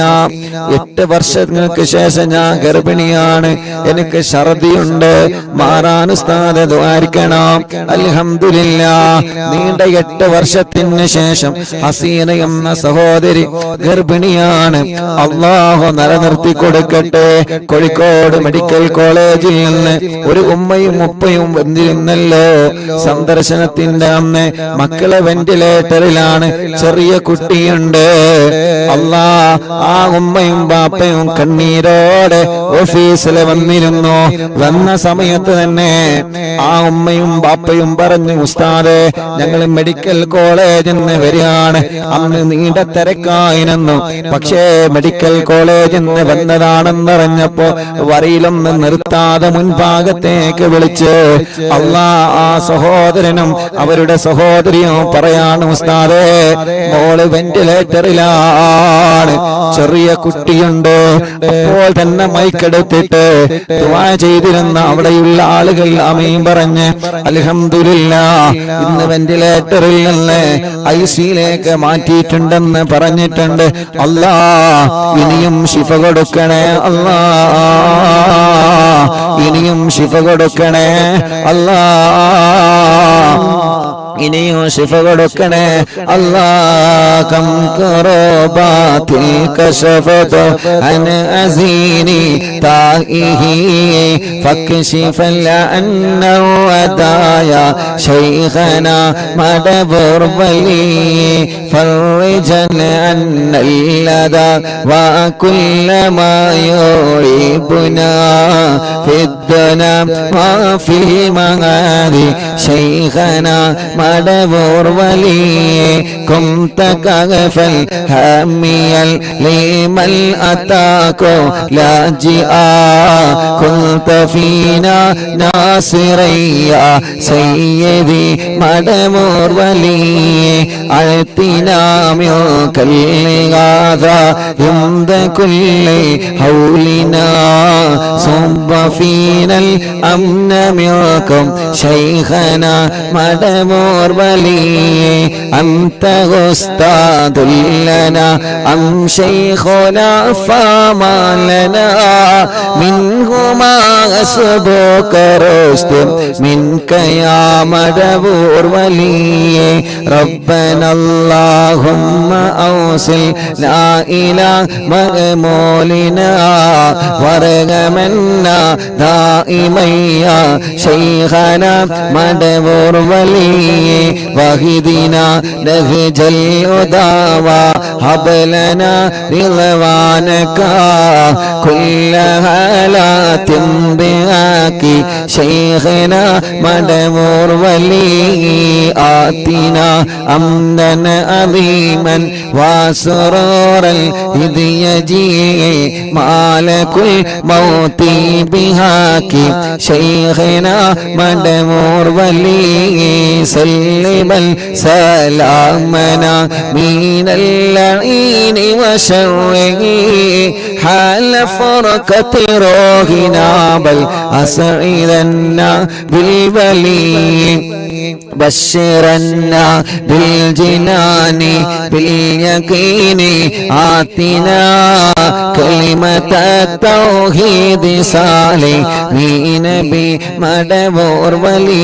8 വർഷങ്ങൾക്ക് ശേഷം ഞാൻ ഗർഭിണിയാണ്. എനിക്ക് ഛർദിയുണ്ട്, മാറാൻ ഉസ്താദ് ദുആരിക്കണം. അൽഹംദുലില്ലാഹ്, നീണ്ട 8 വർഷത്തിന് ശേഷം ഹസീന എന്ന സഹോദരി ഗർഭിണിയാണ്. അല്ലാഹു നിലനിർത്തി കൊടുക്കട്ടെ. കോഴിക്കോട് മെഡിക്കൽ കോളേജിൽ നിന്ന് ഒരു ഉമ്മയും ഉപ്പയും വന്നിരുന്നല്ലോ സന്ദർശനത്തിന്റെ അന്ന്. മക്കളെ വെന്റിലേറ്ററിലാണ്, ചെറിയ കുട്ടിയുണ്ട്. അല്ലാ, ആ ഉമ്മയും ബാപ്പയും കണ്ണീരോടെ ഓഫീസിൽ വന്നിരുന്നു. വന്ന സമയത്ത് തന്നെ ആ ഉമ്മയും ബാപ്പയും പറഞ്ഞു, ഉസ്താദേ, ഞങ്ങൾ മെഡിക്കൽ കോളേജിൽ നിന്ന് വരികയാണ്. അന്ന് നീണ്ട തിരക്കായിരുന്നു. പക്ഷേ മെഡിക്കൽ കോളേജിൽ നിന്ന് വന്നതാണെന്നറിഞ്ഞപ്പോ വരിയിലൊന്ന് നിർത്താതെ മുൻഭാഗത്തേക്ക് വിളിച്ച് അല്ലാ, ആ സഹോദരനും അവരുടെ സഹോദരിയും പറയാണ്, ഉസ്താദേ, മോള് വെന്റിലേറ്ററിലാണ്, ചെറിയ കുട്ടിയുണ്ട്. അപ്പോൾ തന്നെ മൈക്കെടുത്തിട്ട് ദുആ ചെയ്തിരുന്ന അവിടെയുള്ള ആളുകൾ ആമീൻ പറഞ്ഞ് അൽഹംദുലില്ലാഹ്, ഇന്ന് വെന്റിലേറ്ററിൽ നിന്ന് ഐസിയിലേക്ക് മാറ്റിയിട്ടുണ്ടെന്ന് പറഞ്ഞിട്ടുണ്ട്. അല്ലാ, ഇനിയും ശിഫ കൊടുക്കണേ അല്ലാ, ഇനിയും ശിഫ കൊടുക്കണേ അല്ലാ. ഇനിയും ശിഫ കൊടുക്കണേ അല്ലാഹ്. കം കറബാത്തിൽ കശഫത അൻ അസീനി താഇഹി ഫക്ശിഫൽ അന്നഹു അദായ ശൈഖനാ മദബുർ വലി ഫർജൻ അന്നൽ ലദാ വകുല്ല മാ യുഹിബ്ബുനാ ഫിദ്ദുനാ വഫിൽ മഗാദി ശൈഖനാ മദബുർ വലി കുംത കഗഫൽ ഹമിയൽ ലിമൽ അതാകോ ലാജിആ കുൽത ഫീനാ നാസിറയ്യ സയ്യിദി മദബുർ വലി അഅതിനാ മിൻകൽ ഗാദാ യുംദ കുല്ലി ഹൗലിനാ സുബ്ബ ഫീനൽ അംന മിൻകും ശൈഖനാ മദബുർ വലി അൻത ഉസ്താദുൽ ലനാ അം ശൈഖുനാ ഫമാ ലനാ മിൻഹുമാ അസ്ബുക റുസ്തും മിൻക യാ മദബുർ വലി റബ്ബന അല്ലാഹുമ്മ ഔസിൽ ലാ ഇലാഹ മഅമൂലിനാ വറഗമന്നാ ദായിമയ്യ ശൈഖനാ മദബുർ വലി വഹിദിനാ നഹ്ജൽ ഉദാവ ഹബ്ലനാ റിളവാനക കുല്ല ഹാലാത്തിൻ ബിആകി ശൈഖനാ മദബുർ വലി ആതിനാ അംനൻ അദീമൻ വസുറൂറൽ ഹിദയജി മാലകുൽ മൗതി ബിഹാകി ശൈഖനാ മദബുർ വലി സല്ലമൽ സലാമനാ മിനൽ ലഈനി വശർരി ഹാല ഫർഖതി റൂഹിനാ ബൽ അസ്ഇദന്നാ ബിൽ വലി ബശ്ശിറന്നാ ബിൽ ജിനാനി ബിൽ യഖീനി ആതിനാ കലിമത തൗഹീദ് സാലിമീന ബി മദബുർ വലി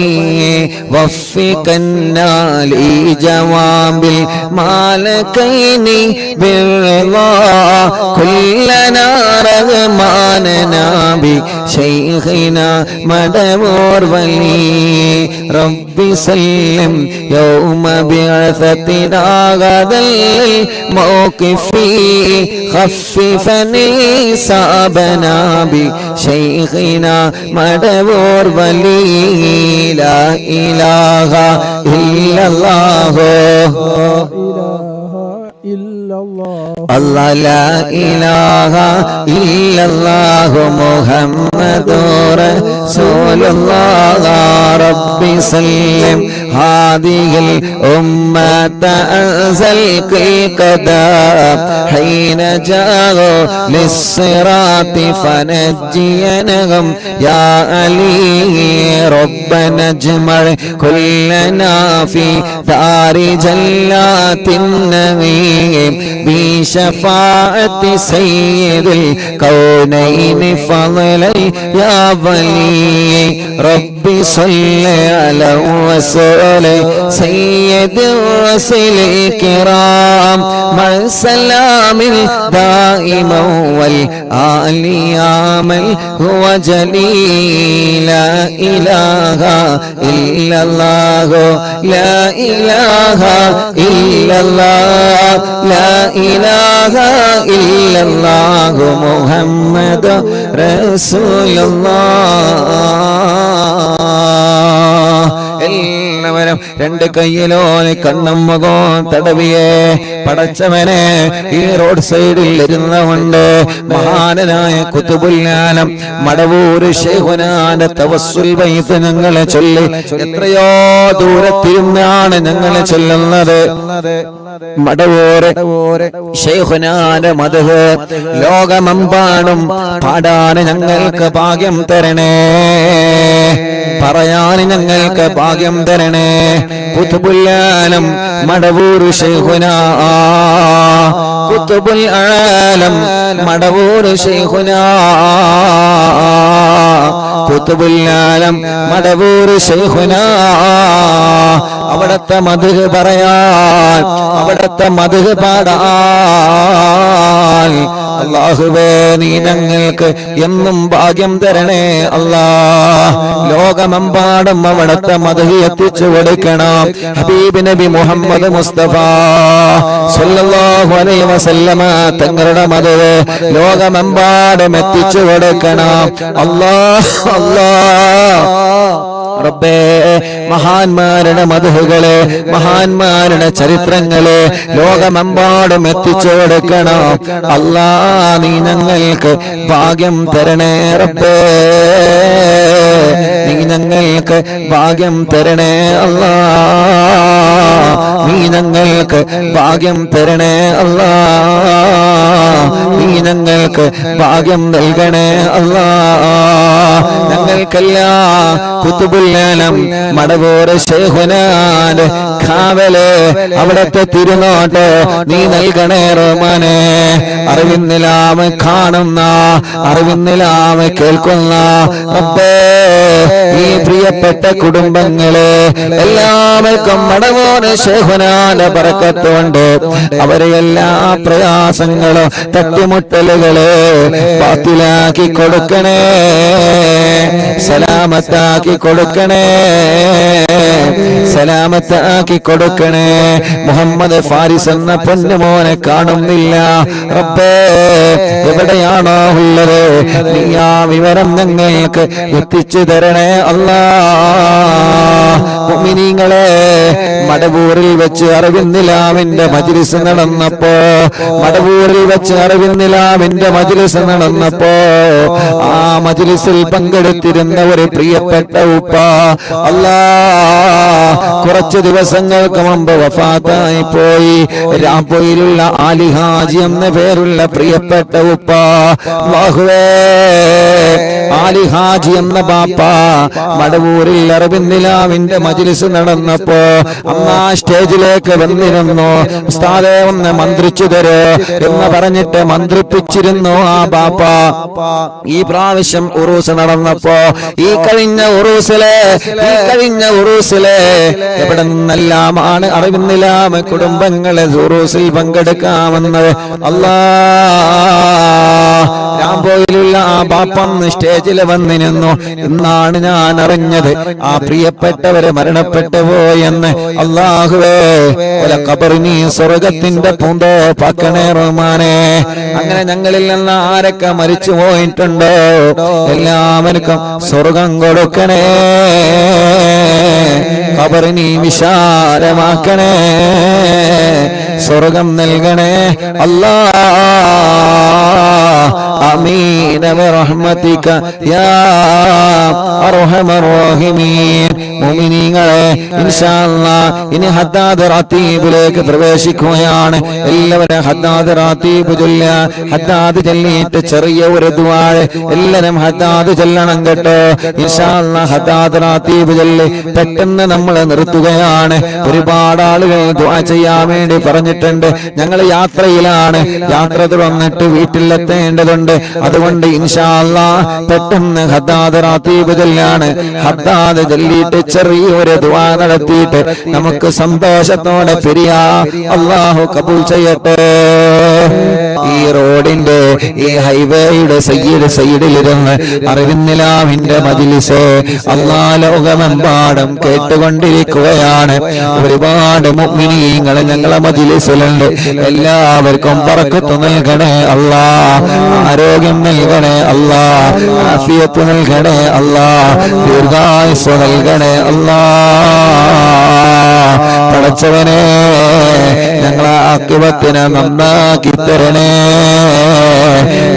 വഫികന്നാ ലി ജവാബിൽ മാലകൈനി ബിർളാ കുല്ലനാ റഹ്മാനനാ ബി ശൈഖിനാ മദബുർ വലി റബ്ബി സല്ലം യൗമ ബിഅസതിനാ ഗദൽ മൗഖിഫി ഖഫിഫനി സാബനാ ബി ശൈഖിനാ മദബുർ വലി ലാ ഇലാഹ ഇല്ലല്ലാഹു അല്ലാഹ് ലാ ഇലാഹ ഇല്ലല്ലാഹു മുഹമ്മദുർ റസൂലുള്ളാഹ് റബ്ബി സല്ലം ഹാദിഹിൽ ഉമ്മത അൻസൽ ഖദാം ഹീന ജാഉ ലിസ്സിറാത്തി ഫനജ്ജിയനഹും യാ അലി റബ്ബന അജ്മഅ കുല്ലനാ ഫീ ദാരി ജല്ലാത്തിൻ നഈം بشفاعة سيد الكونين فضلا يا ولي ربي صل على رسول سيد الرسل الكرام مع السلام الدائم والآل يا من هو جليل لا إله إلا الله لا إله إلا الله لا إله إلا الله محمد رسول الله എല്ലാവരും രണ്ട് കയ്യിലോ കണ്ണും മുഖവും തടവിയെ പടച്ചവനെ ഈ റോഡ് സൈഡിൽ ഇരുന്നുകൊണ്ട് മഹാനായ ഖുതുബുൽ ആലം മടവൂർ ശൈഖുനാന്റെ തവസ്സുൽ ബൈത്ത് ഞങ്ങളെ ചൊല്ലി എത്രയോ ദൂരത്തിരുന്നാണ് ഞങ്ങളെ ചൊല്ലുന്നത്. മടവൂർ ശൈഖുനാന്റെ മദ്ഹ് ലോകമെമ്പാടും പാടാൻ ഞങ്ങൾക്ക് ഭാഗ്യം തരണേ, പറയാൻ ഞങ്ങൾക്ക് ഭാഗ്യം തരണേ. ഖുതുബുൽ ആലം മടവൂർ ശൈഖുനാ, ഖുതുബുൽ ആലം മടവൂർ ശൈഖുനാ, ഖുതുബുൽ ആലം മടവൂർ ശൈഖുനാ അവിടുത്തെ മദ്ഹ് പറയാൻ, അവിടുത്തെ മദ്ഹ് പാടാൻ. അല്ലാഹുവേ നീ ഞങ്ങൾക്ക് എന്നും ഭാഗ്യം തരണേ അല്ലാഹ്. ലോകമെമ്പാടും അവിടുത്തെ മദ്ഹ് എത്തിച്ചു കൊടുക്കണം. ഹബീബ് നബി മുഹമ്മദ് മുസ്തഫ സല്ലല്ലാഹു അലൈഹി വസല്ലമ തങ്ങളുടെ മദ്ഹ് ലോകമെമ്പാടും എത്തിച്ചു കൊടുക്കണം. അല്ലാഹ് അല്ലാഹ് റബ്ബേ, മഹാന്മാരുടെ മദ്ഹുകളെ, മഹാന്മാരുടെ ചരിത്രങ്ങളെ ലോകമെമ്പാടും എത്തിച്ചു കൊടുക്കണം. അല്ലാ നീ ഞങ്ങൾക്ക് ഭാഗ്യം തരണേ റബ്ബേ, നീ ഞങ്ങൾക്ക് ഭാഗ്യം തരണേ അല്ലാ, നീ ഞങ്ങൾക്ക് ഭാഗ്യം തരണേ അല്ലാ, നീ ഞങ്ങൾക്ക് ഭാഗ്യം നൽകണേ അല്ലാ. ഞങ്ങൾക്കെല്ലാം കുതുബുൽ മടവൂർ ശൈഖുനാന്റെ കാവല്, അവിടത്തെ തിരുനോട്ട് നീ നൽകണേ റഹ്മാനേ. അറിവിന്നിലാമ കാണുന്ന, അറിവിന്നിലാമ കേൾക്കുന്ന റബ്ബേ, ഈ പ്രിയപ്പെട്ട കുടുംബങ്ങളെ എല്ലാവർക്കും മടവൂർ ശൈഖുനാന്റെ ബറക്കത്തുണ്ട്. അവരെ എല്ലാ പ്രയാസങ്ങളും തട്ടിമുട്ടലുകളെ ബാത്തിലാക്കി കൊടുക്കണേ, സലാമത്താക്കി കൊടുക്കണേ, സലാമത്താക്കി കൊടുക്കണേ. മുഹമ്മദ് ഫാരിസ് എന്ന പൊന്നുമോനെ കാണുന്നില്ല റബ്ബേ, എവിടെയാണോ ഉള്ളത് നീ ആ വിവരം ഞങ്ങൾക്ക് എത്തിച്ചു തരണേ അല്ലാഹ്. മുഅ്മിനീങ്ങളെ, മടവൂരിൽ വെച്ച് അറിവിന്നിലാവിന്റെ മജ്ലിസ് നടന്നപ്പോ, മടവൂരിൽ വെച്ച് അറിവിന്നിലാവിന്റെ മജ്ലിസ് നടന്നപ്പോ ആ മജ്ലിസിൽ പങ്കെടുത്തിരുന്ന ഒരു പ്രിയപ്പെട്ട ഉപ്പ കുറച്ചു ദിവസങ്ങൾക്ക് മുമ്പ് വഫാത്തായി പോയി. രാംപൊയിലുള്ള ആലി ഹാജി എന്ന പേരുള്ള പ്രിയപ്പെട്ട ഉപ്പ, അല്ലാഹുവേ, ആലി ഹാജി എന്ന ബാപ്പ മടവൂരിൽ അറിവിന്നിലാവിന്റെ മജ്ലിസ് നടന്നപ്പോ അമ്മ സ്റ്റേജിലേക്ക് വന്നിരുന്നു. ഉസ്താദേ ഒന്ന് മന്ത്രിച്ചു തരോ എന്ന് പറഞ്ഞിട്ട് മന്ത്രിപ്പിച്ചിരുന്നു ആ ബാപ്പ. ഈ പ്രാവശ്യം ഉറൂസ് നടന്നപ്പോ, ഈ കഴിഞ്ഞ ഉറൂസിലെ എവിടെ നിന്നെല്ലാമാണ് അറിവിന്നിലാമ കുടുംബങ്ങളെ ഉറൂസിൽ പങ്കെടുക്കാമെന്നത്. അല്ലാഹ്, രാംപോയിലുള്ള ആ ബാപ്പന്ന് സ്റ്റേജിൽ വന്നിരുന്നു. ഇന്നാണ് ഞാൻ അറിഞ്ഞത് ആ പ്രിയപ്പെട്ടവരെ മരണപ്പെട്ടു പോയെന്ന്. അല്ലാഹുവേ, ഖബറിനി സ്വർഗത്തിന്റെ പൂന്തോപ്പാക്കണേ റഹ്മാനേ. അങ്ങനെ ഞങ്ങളിൽ നിന്ന് ആരൊക്കെ മരിച്ചു പോയിട്ടുണ്ടോ എല്ലാവർക്കും സ്വർഗം കൊടുക്കണേ, ഖബറിനി വിശാലമാക്കണേ, സ്വർഗം നൽകണേ അല്ലാഹ്. ആമീൻ ബിറഹ്മതിക യാ അർഹമർ റഹീമീൻ. മുഅ്മിനീങ്ങളെ, ഇൻഷാ അല്ലാഹ് ഇനി ഹദ്ദാദ് റാത്തീബിലേക്ക് പ്രവേശിക്കുകയാണ്. എല്ലാവരും ഹദ്ദാദ് റാത്തീബ് ചൊല്ലുക. ഹദ്ദാദ് ചൊല്ലിയിട്ട് ചെറിയ ഒരു ദുആ എല്ലാവരും ഹദ്ദാദ് ചൊല്ലണം കേട്ടോ. ഇൻഷാ അല്ലാഹ് ഹദ്ദാദ് റാത്തീബ് ചൊല്ലി പെട്ടെന്ന് നമ്മൾ നിർത്തുകയാണ്. ഒരുപാട് ആളുകൾ ദുആ ചെയ്യാൻ വേണ്ടി പറഞ്ഞിട്ടുണ്ട്. ഞങ്ങൾ യാത്രയിലാണ്, യാത്ര തുടർന്നിട്ട് വീട്ടിലെത്തേണ്ടതുണ്ട്. അതുകൊണ്ട് ഇൻഷാ അല്ലാഹ് പെട്ടെന്ന് ഹദ്ദാദ് റാത്തീബ് ചൊല്ലാണ്. ഹദ്ദാദ് ചൊല്ലിയിട്ട് ചെറിയൊരു ദുആ നടത്തിയിട്ട് നമുക്ക് സന്തോഷത്തോടെ പിരിയാ. അല്ലാഹു കബൂൽ ചെയ്യട്ടെ. ഈ റോഡിന്റെ, ഈ ഹൈവേയുടെ സൈഡിലിരുന്ന് അറിവിന്നിലാവിന്റെ മജ്ലിസ് അല്ലാഹ് ലോകമെമ്പാടും കേട്ടുകൊണ്ടിരിക്കുകയാണ്. ഒരുപാട് മുഅ്മിനീങ്ങൾ ഞങ്ങളെ മജ്ലിസിലുണ്ട്. എല്ലാവർക്കും ബറക്കത്ത് നൽകണേ അല്ലാഹ്, ആരോഗ്യം നൽകണേ അല്ലാഹ്, ആഫിയത്ത് നൽകണേ അല്ലാഹ്, ദീർഘായുസ്സ് നൽകണേ അല്ലാഹ്. പടച്ചവനെ, ഞങ്ങളെ ആഖിബത്തിനെ നന്നാക്കി തരണേ,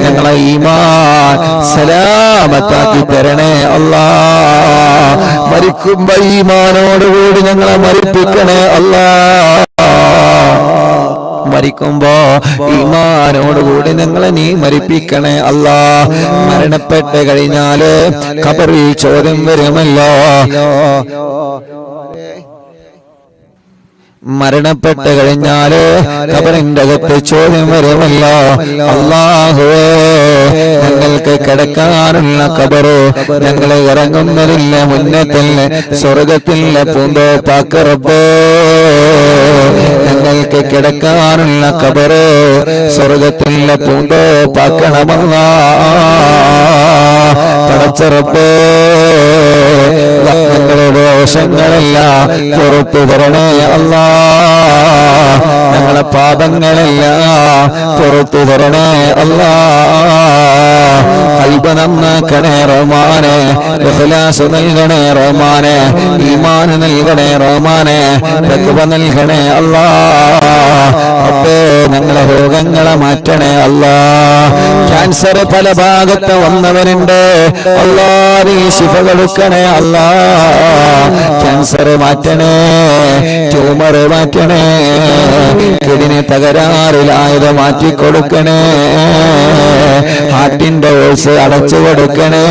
ഞങ്ങളെ ഈമാൻ സലാമത്താക്കി തരണേ അല്ലാഹ്. മരിക്കുമ്പോ ഈമാനോടുകൂടി ഞങ്ങളെ മരിപ്പിക്കണേ അല്ലാഹ്. മരിക്കുമ്പോ ഈമാനോടുകൂടി ഞങ്ങളെ നീ മരിപ്പിക്കണേ അല്ലാഹ്. മരണപ്പെട്ട് കഴിഞ്ഞാല് ഖബറിൽ ചോദ്യം വരുമല്ലോ. മരണപ്പെട്ട് കഴിഞ്ഞാല് ഖബറിന്റെ അകത്ത് ചോദ്യം വരുമല്ലോ. അല്ലാഹുവേ, ഞങ്ങൾക്ക് കിടക്കാനുള്ള ഖബറ് ഞങ്ങളെ ഇറങ്ങുന്നതില്ല മുന്നത്തില്ല സ്വർഗത്തില്ല പൂന്തോപ്പാക്ക് റബ്ബേ. ഞങ്ങൾക്ക് കിടക്കാനുള്ള ഖബറ് സ്വർഗത്തില്ല പൂന്തോപ്പാക്കണമല്ലാ. പടച്ച റബ്ബേ, ഞങ്ങളുടെ ദോഷങ്ങളെല്ലാം പുറത്തു തരണേ അല്ലാ. ഞങ്ങളെ പാപങ്ങളെല്ലാം പുറത്തു തരണേ അല്ലാ. ഖൽബ് നന്നാക്കണേ റഹ്മാനെ, ഇഖ്ലാസ് നൽകണേ റഹ്മാനെ, ഈമാൻ നൽകണേ റഹ്മാനെ, തഖ്വ നൽകണേ അല്ലാ. അപ്പേ ഞങ്ങളെ രോഗങ്ങളെ മാറ്റണേ അല്ലാ. ക്യാൻസർ പല ഭാഗത്ത് വന്നവരുണ്ട് അല്ലാ, നീ ശിഫ കൊടുക്കണേ അല്ലാ. ക്യാൻസർ മാറ്റണേ, ട്യൂമർ മാറ്റണേ, കിഡ്നി തകരാറിലായത് മാറ്റിക്കൊടുക്കണേ, ഹാർട്ടിന്റെ ഓൾസ് അടച്ചു കൊടുക്കണേ,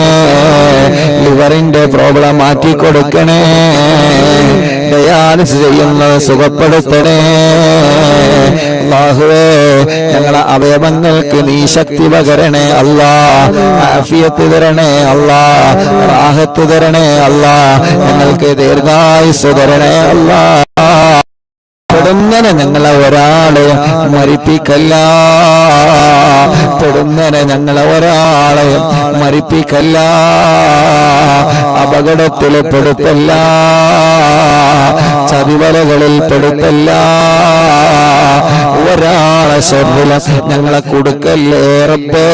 ലിവറിന്റെ പ്രോബ്ലം മാറ്റിക്കൊടുക്കണേ, ഡയാലിസിസ് ചെയ്യുന്നത് സുഖപ്പെടുത്തണേ. അല്ലാഹുവേ, ഞങ്ങളെ അവയവങ്ങൾക്ക് നീ ശക്തി പകരണേ അല്ലാ. ആഫിയത്ത് തരണേ അല്ലാ, റാഹത്ത് തരണേ അല്ലാ. ഞങ്ങൾക്ക് ദീർഘായുസ് തരണേ അല്ലാ. പെടുന്നനെ ഞങ്ങളെ ഒരാളെ മരിപ്പിക്കല്ല, പെടുന്നനെ ഞങ്ങളെ ഒരാളെ മരിപ്പിക്കല്ല, അപകടത്തിൽ പെടുത്തല്ല, ചതിവലകളിൽ പെടുത്തല്ല, ഒരാളെ ശർദ്ദില ഞങ്ങളെ കൊടുക്കല്ലേ റബ്ബേ.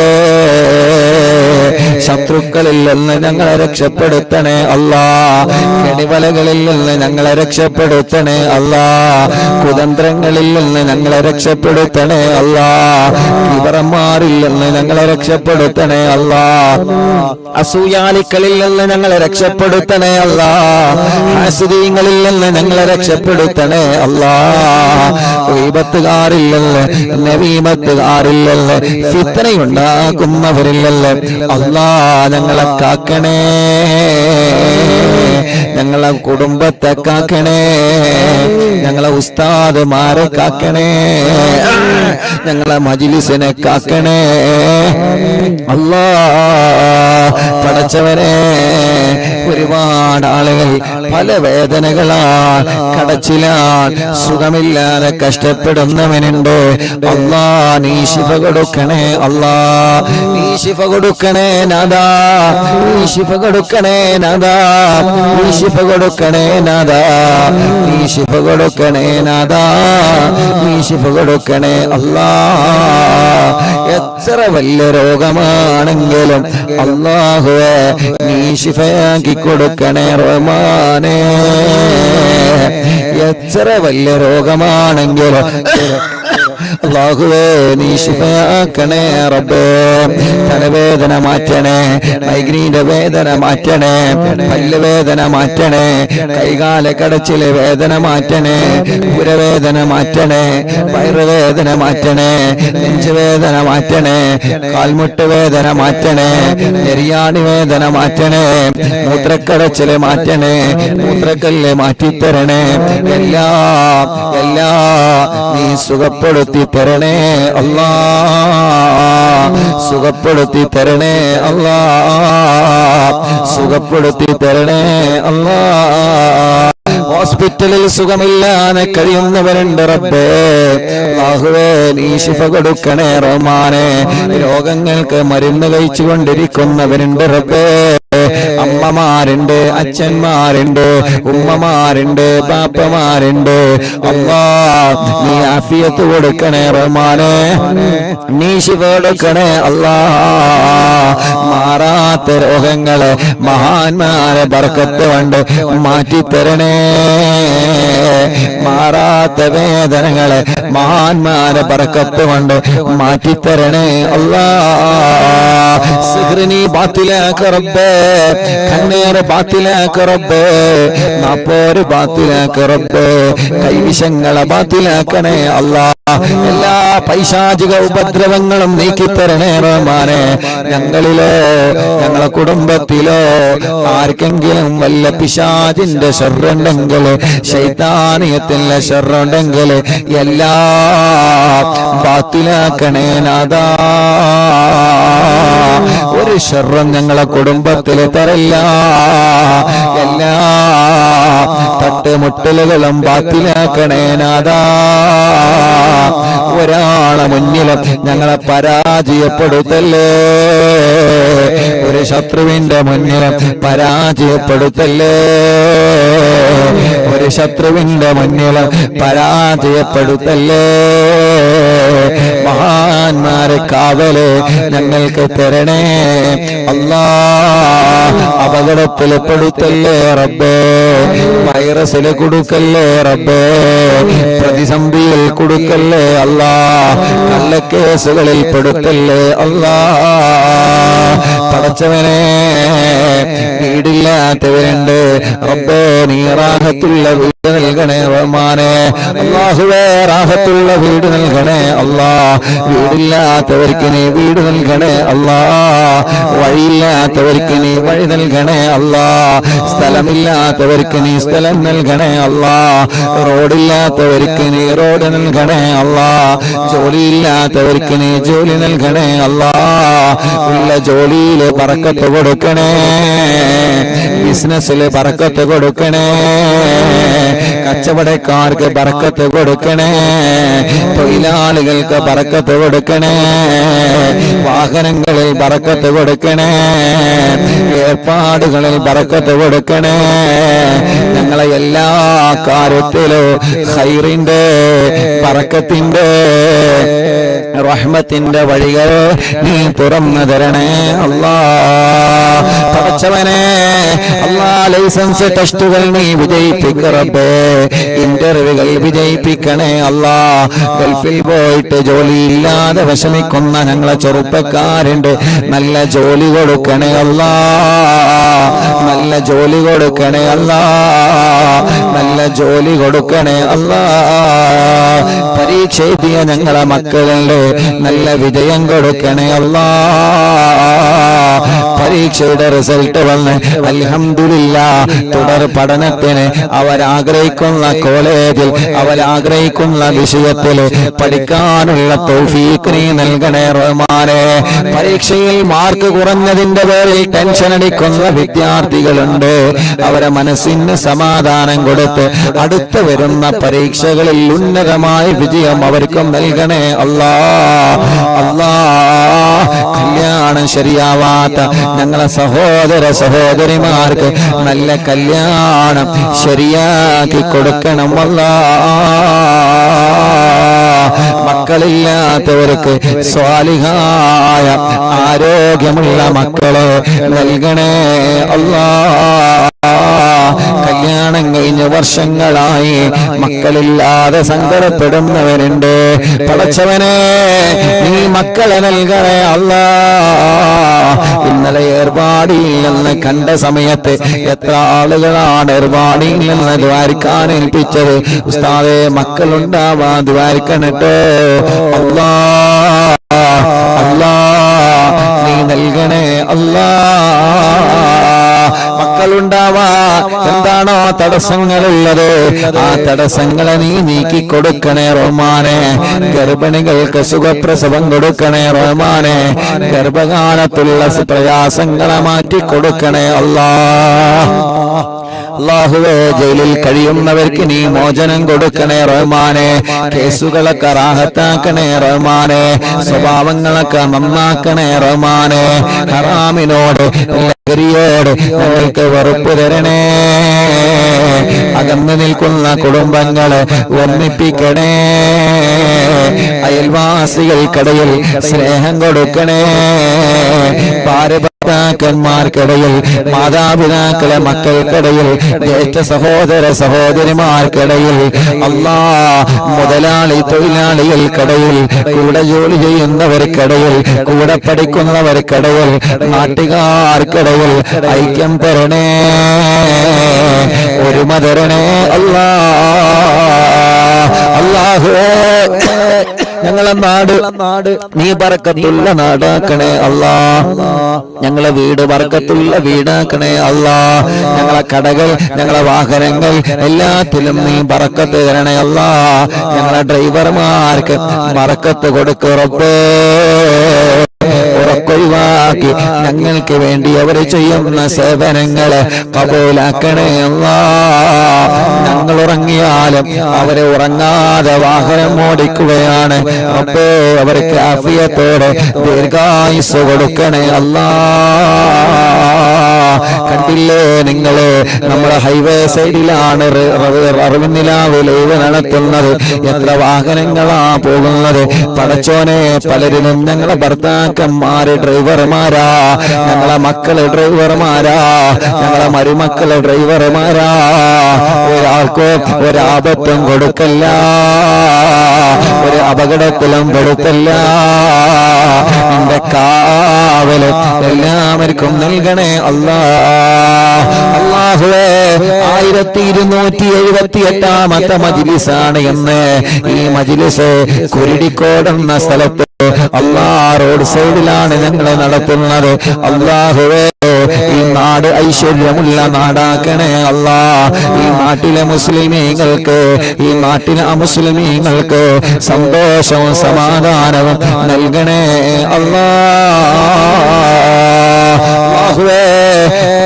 ശത്രുക്കളിൽ നിന്ന് ഞങ്ങളെ രക്ഷപ്പെടുത്തണേ അല്ലാ. കെണിവലകളിൽ നിന്ന് ഞങ്ങളെ രക്ഷപ്പെടുത്തണേ അല്ലാ. കുതന്ത്രങ്ങളിൽ നിന്ന് ഞങ്ങളെ രക്ഷപ്പെടുത്തണേ അല്ലാ. കിവറന്മാരിൽ നിന്ന് ഞങ്ങളെ രക്ഷപ്പെടുത്തണേ അല്ലാ. അസൂയാലിക്കളിൽ നിന്ന് ഞങ്ങളെ രക്ഷപ്പെടുത്തണേ അല്ലാ. ഹാസിദീങ്ങളിൽ നിന്ന് ഞങ്ങളെ രക്ഷപ്പെടുത്തണേ അല്ലാ. ഗീബത്തുകാരിൽ നിന്ന്, നമീമത്തുകാരിൽ നിന്ന്, ഫിത്നയുണ്ടാക്കുന്നവരിൽ നിന്ന് അല്ലാ ഞങ്ങളെ കാക്കണേ. ഞങ്ങളെ കുടുംബത്തെ കാക്കണേ, ഞങ്ങളെ ഉസ്താദ്മാരെ കാക്കണേ, ഞങ്ങളെ മജ്ലിസിനെ കാക്കണേ അല്ലാ. പടച്ചവനെ, ഒരുപാട് ആളുകൾ പല വേദനകളാൽ കടച്ചിലാൽ സുഖമില്ലാതെ കഷ്ടപ്പെടുന്നവനുണ്ട് അല്ലാ. നീ ശിഫ കൊടുക്കണേ അല്ലാ. നീ ശിഫ കൊടുക്കണേ നാദാ, നീ ശിഫ കൊടുക്കണേ നാദാ, നീ ശിഫ കൊടുക്കണേ നാദാ, നീ ശിഫ കൊടുക്കണേ നാദാ, നീ ശിഫ കൊടുക്കണേ അല്ലാ. എത്ര വലിയ രോഗമാണെങ്കിലും അല്ലാഹുവേ നീ ശിഫയാക്കി കൊടുക്കണേ റഹ്മാനേ. എത്ര വലിയ രോഗമാണെങ്കിലും അല്ലാഹുവേ നീ ശിഫയാക്കണേ റബ്ബേ. തലവേദന മാറ്റണേ, മൈഗ്രീന്റെ വേദന മാറ്റണേ, പല്ലുവേദന മാറ്റണേ, കൈകാല കടച്ചിലെ വേദന മാറ്റണേ, ഉരവേദന മാറ്റണേ, വയറുവേദന മാറ്റണേ, നെഞ്ചുവേദന മാറ്റണേ, കാൽമുട്ട് വേദന മാറ്റണേ, നെരിയാണി വേദന മാറ്റണേ, മൂത്രക്കടച്ചില് മാറ്റണേ, മൂത്രക്കല്ല് മാറ്റിത്തരണേ. എല്ലാം നീ സുഖപ്പെടുത്തി തരണേ അല്ലാ, സുഖപ്പെടുത്തി തരണേ അല്ലാ, സുഖപ്പെടുത്തി തരണേ അല്ലാ. ഹോസ്പിറ്റലിൽ സുഖമില്ലാതെ കഴിയുന്നവരുണ്ട് റബ്ബേ. അല്ലാഹുവേ നീ ശിഫ കൊടുക്കണേ റഹ്മാനേ. രോഗങ്ങൾക്ക് മരുന്ന് കഴിച്ചുകൊണ്ടിരിക്കുന്നവരുണ്ട് റബ്ബേ. അമ്മമാരുണ്ട്, അച്ഛന്മാരുണ്ട്, ഉമ്മമാരുണ്ട്, ബാപ്പമാരുണ്ട്. അല്ലാ നീ ആഫിയത്ത് കൊടുക്കണേ റഹ്മാനേ. നീ ശിഫ കൊടുക്കണേ അല്ലാ. മാറാത്ത രോഗങ്ങളെ മഹാന്മാരെ ബർക്കത്ത് കൊണ്ട് മാറ്റിത്തരണേ. മാറാത്ത വേദനകളെ മഹാന്മാരെ ബർക്കത്ത് കൊണ്ട് മാറ്റിത്തരണേ അല്ലാ. സിഹ്റിനി ബാത്തിലാക്ക് റബ്ബേ, കണ്ണേറ് ബാത്തിലാക്ക് റബ്ബേ, നാപ്പോര് ബാത്തിലാക്ക് റബ്ബേ, കൈവിഷങ്ങളെ ബാത്തിലാക്കണേ അല്ലാ. എല്ലാ പൈശാചിക ഉപദ്രവങ്ങളും നീക്കിത്തരണേ റഹ്മാനെ. ഞങ്ങളിലോ ഞങ്ങളെ കുടുംബത്തിലോ ആർക്കെങ്കിലും വല്ല പിശാചിന്റെ ശർറുണ്ടെങ്കിൽ, ശൈത്താനിയത്തിന്റെ ശർറുണ്ടെങ്കിൽ എല്ലാം ബാത്തിലാക്കണേ നാഥാ. ഒരു ശർറും ഞങ്ങളെ കുടുംബത്തിൽ തരല്ല. എല്ലാ തട്ടുമുട്ടലുകളും ബാത്തിലാക്കണേ നാഥാ. ഒരാളെ മുന്നിലും ഞങ്ങളെ പരാജയപ്പെടുത്തല്ലേ. ഒരു ശത്രുവിന്റെ മുന്നിലും പരാജയപ്പെടുത്തല്ലേ. ഒരു ശത്രുവിന്റെ മുന്നിലും പരാജയപ്പെടുത്തല്ലേ. മഹാന്മാരെ കാവല് ഞങ്ങൾക്ക് തരണേ അല്ലാ. അപകടത്തിൽ പെടുത്തല്ലേ റബ്ബേ. വൈറസിൽ കൊടുക്കല്ലേ റബ്ബേ. പ്രതിസന്ധിയിൽ കൊടുക്കല്ലേ അല്ലാ. കള്ളക്കേസുകളിൽ പെടുത്തല്ലേ അല്ലാ. പടച്ചവനെ, വീടില്ലാത്തവരുണ്ട് റബ്ബേ, നീ റാഹത്തുള്ള വീട് നൽകണേ റഹ്മാനെ. അല്ലാഹുവേ, റാഹത്തുള്ള വീട് നൽകണേ അല്ലാ. വീടില്ലാത്തവർക്ക് നീ വീട് നൽകണേ അല്ലാ. വഴിയില്ലാത്തവർക്ക് നീ വഴി നൽകണേ അല്ലാ. സ്ഥലമില്ലാത്തവർക്ക് നീ സ്ഥലം നൽകണേ അല്ലാ. റോഡില്ലാത്തവർക്ക് നീ റോഡ് നൽകണേ അല്ലാ. ജോലിയില്ലാത്തവർക്ക് നീ ജോലി നൽകണേ അല്ലാ. ഉള്ള ജോലിയിൽ ബറക്കത്ത് കൊടുക്കണേ. ബിസിനസ്സിൽ ബറക്കത്ത് കൊടുക്കണേ. കച്ചവടക്കാർക്ക് ബറക്കത്ത് കൊടുക്കണേ. തൊഴിലാളികൾക്ക് ബറക്കത്ത് കൊടുക്കണേ. വാഹനങ്ങളിൽ ബറക്കത്ത് കൊടുക്കണേ. ഏർപ്പാടുകളിൽ ബറക്കത്ത് കൊടുക്കണേ. ഞങ്ങളെ എല്ലാ കാര്യത്തിലും ഖൈറിന്റെ ബറക്കത്തിന്റെ റഹ്മത്തിന്റെ വഴികൾ നീ തുറന്നു തരണേ അല്ലാ. പടച്ചവനെ അല്ലാ, ലൈസൻസ് ടെസ്റ്റുകൾ നീ വിജയിപ്പിക്കറബേ. ഇന്റർവ്യൂകൾ വിജയിപ്പിക്കണേ അല്ലാ. ഗൾഫിൽ പോയിട്ട് ജോലിയില്ലാതെ വിഷമിക്കുന്ന ഞങ്ങളെ ചെറുപ്പക്കാരുണ്ട്, നല്ല ജോലി കൊടുക്കണേ അല്ലാ. നല്ല ജോലി കൊടുക്കണേ അല്ലാ. നല്ല ജോലി കൊടുക്കണേ അല്ലാ. പരീക്ഷ എഴുതിയ ഞങ്ങളെ മക്കളുണ്ട്, നല്ല വിജയം കൊടുക്കണേ അല്ലാ. പരീക്ഷയുടെ റിസൾട്ട് വന്ന് അൽഹംദുലില്ലാഹ് തുടർ പഠനത്തിന് അവരാഗ്രഹിക്കുന്ന കോളേജിൽ അവരാഗ്രഹിക്കുന്ന വിഷയത്തിൽ പഠിക്കാനുള്ള തൗഫീഖ് നീ നൽകണേ റഹ്മാനെ. പരീക്ഷയിൽ മാർക്ക് കുറഞ്ഞതിന്റെ പേരിൽ ടെൻഷൻ അടിക്കുന്ന വിദ്യാർത്ഥികളുണ്ട്. അവരെ മനസ്സിന് സമാധാനം കൊടുത്ത് അടുത്ത് വരുന്ന പരീക്ഷകളിൽ ഉന്നതമായ വിജയം അവർക്കും നൽകണേ അല്ലാ. അല്ലാ, കല്യാണം ശരിയാവാത്ത ഞങ്ങളെ സഹോദര സഹോദരിമാർക്ക് നല്ല കല്യാണം ശരിയാക്കി കൊടുക്കണം അല്ലാ. മക്കളില്ലാത്തവർക്ക് സ്വാലിഹായ ആരോഗ്യമുള്ള മക്കളെ നൽകണേ അല്ലാ. കല്യാണം കഴിഞ്ഞ് വർഷങ്ങളായി മക്കളില്ലാതെ സങ്കടപ്പെടുന്നവരുണ്ട്. പടച്ചവനെ, നീ മക്കളെ നൽകണേ അല്ലാ. ഇന്നലെ ഏർപാടിയിൽ നിന്ന് കണ്ട സമയത്ത് എത്ര ആളുകളാണ് ഏർപാടിയിൽ നിന്ന് ദ്വാരിക്കാൻ ഏൽപ്പിച്ചത്. ഉസ്താദേ, മക്കളുണ്ടാവാൻ ദ്വാരിക്കണട്ടോ അല്ലാ. അല്ലാ, നീ നൽകണേ അല്ലാ. മക്കളുണ്ടാവാ എന്താണോ തടസ്സങ്ങളുള്ളത്, ആ തടസ്സങ്ങളെ നീ നീക്കിക്കൊടുക്കണേ റഹ്മാനെ. ഗർഭിണികൾക്ക് സുഖപ്രസവം കൊടുക്കണേ റഹ്മാനെ. ഗർഭകാലത്തുള്ള പ്രയാസങ്ങളെ മാറ്റിക്കൊടുക്കണേ അല്ലാ. അല്ലാഹുവേ, ജയിലിൽ കഴിയുന്നവർക്ക് നീ മോചനം കൊടുക്കണേ റഹ്മാനെ. കേസുകളൊക്കെ റാഹത്താക്കണേ റഹ്മാനെ. സ്വഭാവങ്ങളൊക്കെ നന്നാക്കണേ റഹ്മാനെ. ഹറാമിനോട് ലഹരിയോട് ഞങ്ങൾക്ക് വെറുപ്പ് തരണേ. അകന്നു നിൽക്കുന്ന കുടുംബങ്ങളെ ഒന്നിപ്പിക്കണേ. അയൽവാസികൾക്കിടയിൽ സ്നേഹം കൊടുക്കണേ. ഭർത്താക്കന്മാർക്കിടയിൽ, മാതാപിതാക്കളെ മക്കൾക്കിടയിൽ, ജ്യേഷ്ഠ സഹോദര സഹോദരിമാർക്കിടയിൽ, അല്ലാ, മുതലാളി തൊഴിലാളികൾക്കിടയിൽ, കൂടെ ജോലി ചെയ്യുന്നവർക്കിടയിൽ, കൂടെ പഠിക്കുന്നവർക്കിടയിൽ, നാട്ടുകാർക്കിടയിൽ ഐക്യം തരണേ. ഒരുമ തരണേ അല്ലാ. അല്ലാഹുവേ, ഞങ്ങളെ നാട് നീ ബർക്കത്തുള്ള നാടാക്കണേ അല്ലാ. ഞങ്ങളെ വീട് ബർക്കത്തുള്ള വീടാക്കണേ അല്ലാ. ഞങ്ങളെ കടകൾ, ഞങ്ങളെ വാഹനങ്ങൾ എല്ലാത്തിലും നീ ബർക്കത്ത് തരണേ അല്ലാ. ഞങ്ങളെ ഡ്രൈവർമാർക്ക് ബർക്കത്ത് കൊടുക്ക് റബ്ബേ. ഉറക്കൊഴിവാക്കി ഞങ്ങൾക്ക് വേണ്ടി അവർ ചെയ്യുന്ന സേവനങ്ങളെ കബൂലാക്കണേ അല്ലാ. ഞങ്ങൾ ഉറങ്ങിയാലും അവരെ ഉറങ്ങാതെ വാഹനം ഓടിക്കുകയാണ് റബ്ബേ. അവർക്ക് ആഫിയത്തോടെ ദീർഘായുസ്സ് കൊടുക്കണേ അല്ലാ. കണ്ടില്ലേ നിങ്ങള്, നമ്മുടെ ഹൈവേ സൈഡിലാണ് അറിവിന്നിലാവ് ലൈവ് നടത്തുന്നത്. എത്ര വാഹനങ്ങളാ പോകുന്നത് പടച്ചോനെ. പലരിലും ഞങ്ങളെ ഭർത്താക്കന്മാര് ഡ്രൈവർമാരാ, ഞങ്ങളെ മക്കള് ഡ്രൈവർമാരാ, ഞങ്ങളെ മരുമക്കള് ഡ്രൈവർമാരാ. ഒരാൾക്കോ ഒരാപത്തും കൊടുക്കല്ല, ഒരു അപകടത്തിലും കൊടുക്കല്ല. നിന്റെ കാവല് എല്ലാവർക്കും നൽകണേ അല്ലാ. അല്ലാഹുവേ, 1278 മജ്ലിസാണ് എന്ന് ഈ മജ്ലിസ് കുരുടിക്കോട് എന്ന സ്ഥലത്ത് അല്ലാ റോഡ് സൈഡിലാണ് ഞങ്ങൾ നടത്തുന്നത്. അല്ലാഹുവേ, ഈ നാട് ഐശ്വര്യമുള്ള നാടാക്കണേ അല്ലാ. ഈ നാട്ടിലെ മുസ്ലിമീങ്ങൾക്ക്, ഈ നാട്ടിലെ അമുസ്ലിമീങ്ങൾക്ക് സന്തോഷവും സമാധാനവും നൽകണേ അല്ലാ.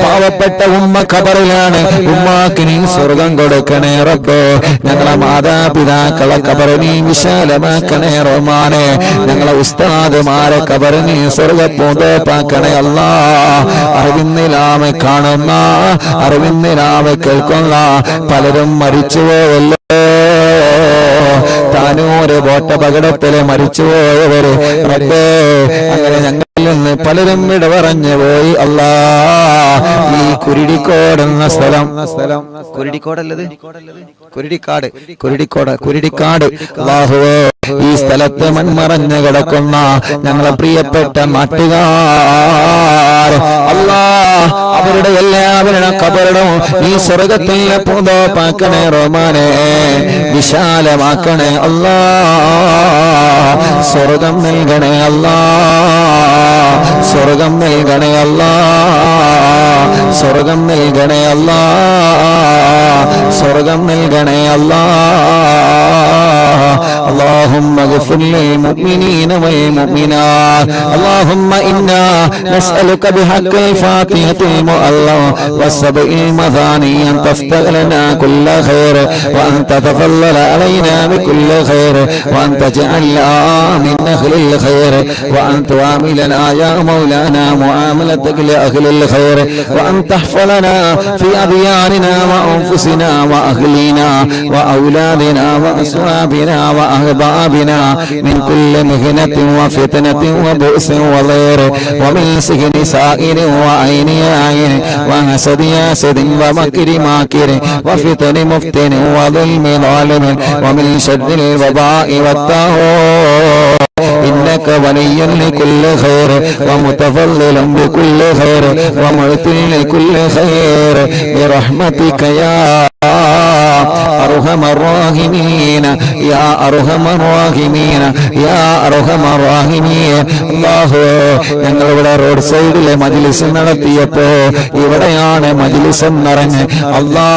പാവപ്പെട്ട ഉമ്മ ഖബറിലാണ്, ഉമ്മാക്ക് നീ സ്വർഗം കൊടുക്കണേ റബ്ബേ. ഞങ്ങളെ മാതാപിതാക്കളെ ഖബർ നീ വിശാലമാക്കണേ റഹ്മാനെ. ഞങ്ങളെ ഉസ്താദുമാരെ ഖബർ നീ സ്വർഗപ്പൂന്തോപ്പാക്കണേ അല്ലാ. അറിവിന്നിലാമെ കാണുന്ന, അറിവിന്നിലാമെ കേൾക്കുന്ന പലരും മരിച്ചുപോയല്ലോ. താനൂര് ബോട്ടപകടത്തില് മരിച്ചുപോയവര് റബ്ബേ, അങ്ങനെ ഞങ്ങളിൽ നിന്ന് പലരും വിട പറഞ്ഞു പോയി അല്ലാ. ഈ കുരുടിക്കോട് എന്ന സ്ഥലം, കുരുടിക്കോടല്ലത്, കുരുടിക്കാട് അല്ലാഹുവേ, ഈ സ്ഥലത്ത് മൺമറഞ്ഞു കിടക്കുന്ന ഞങ്ങളെ പ്രിയപ്പെട്ട നാട്ടുകാർ അല്ലാ, അവരുടെ എല്ലാവരുടെ ഖബറും ഈ സ്വർഗത്തിലെ പൂന്തോപ്പാക്കണേ റഹ്മാനെ. വിശാലമാക്കണേ അല്ലാ. സ്വർഗം നൽകണേ അല്ലാ. സ്വർഗം നൽകണേ അല്ലാ. സ്വർഗം നൽകണേ അല്ലാ. സ്വർഗം നൽകണേ അല്ലാ. اللهم اغفر للمؤمنين والمؤمنات. اللهم إنا نسألك بحق الفاتحة المؤلم والسبع المثاني أن تفتح لنا كل خير، وأن تتفضل علينا بكل خير، وأن تجعلنا من أهل الخير، وأن تعاملنا يا مولانا معاملتك لأهل الخير، وأن تحفظنا في أدياننا وأنفسنا وأهلنا وأولادنا وأصحابنا وأحبابنا من كل مهنة وفتنة وبؤس وضير، ومن سجن سائر وعين عين، وحسد حاسد ومكر ماكر، وفتن مفتن وظلم ظالم، ومن شر الوباء والطاغوت. إنك ولي لكل خير، ومتفضل بكل خير، ومعطي لكل خير، برحمتك يا أرحم الراحمين، يا أرحم الراحمين، يا أرحم الراحمين. അല്ലാഹു, ഞങ്ങളിവിടെ റോഡ് സൈഡിലെ മജ്ലിസ് നടത്തിയപ്പോ ഇവിടെയാണ് മജ്ലിസ് എന്നറിഞ്ഞ് അല്ലാ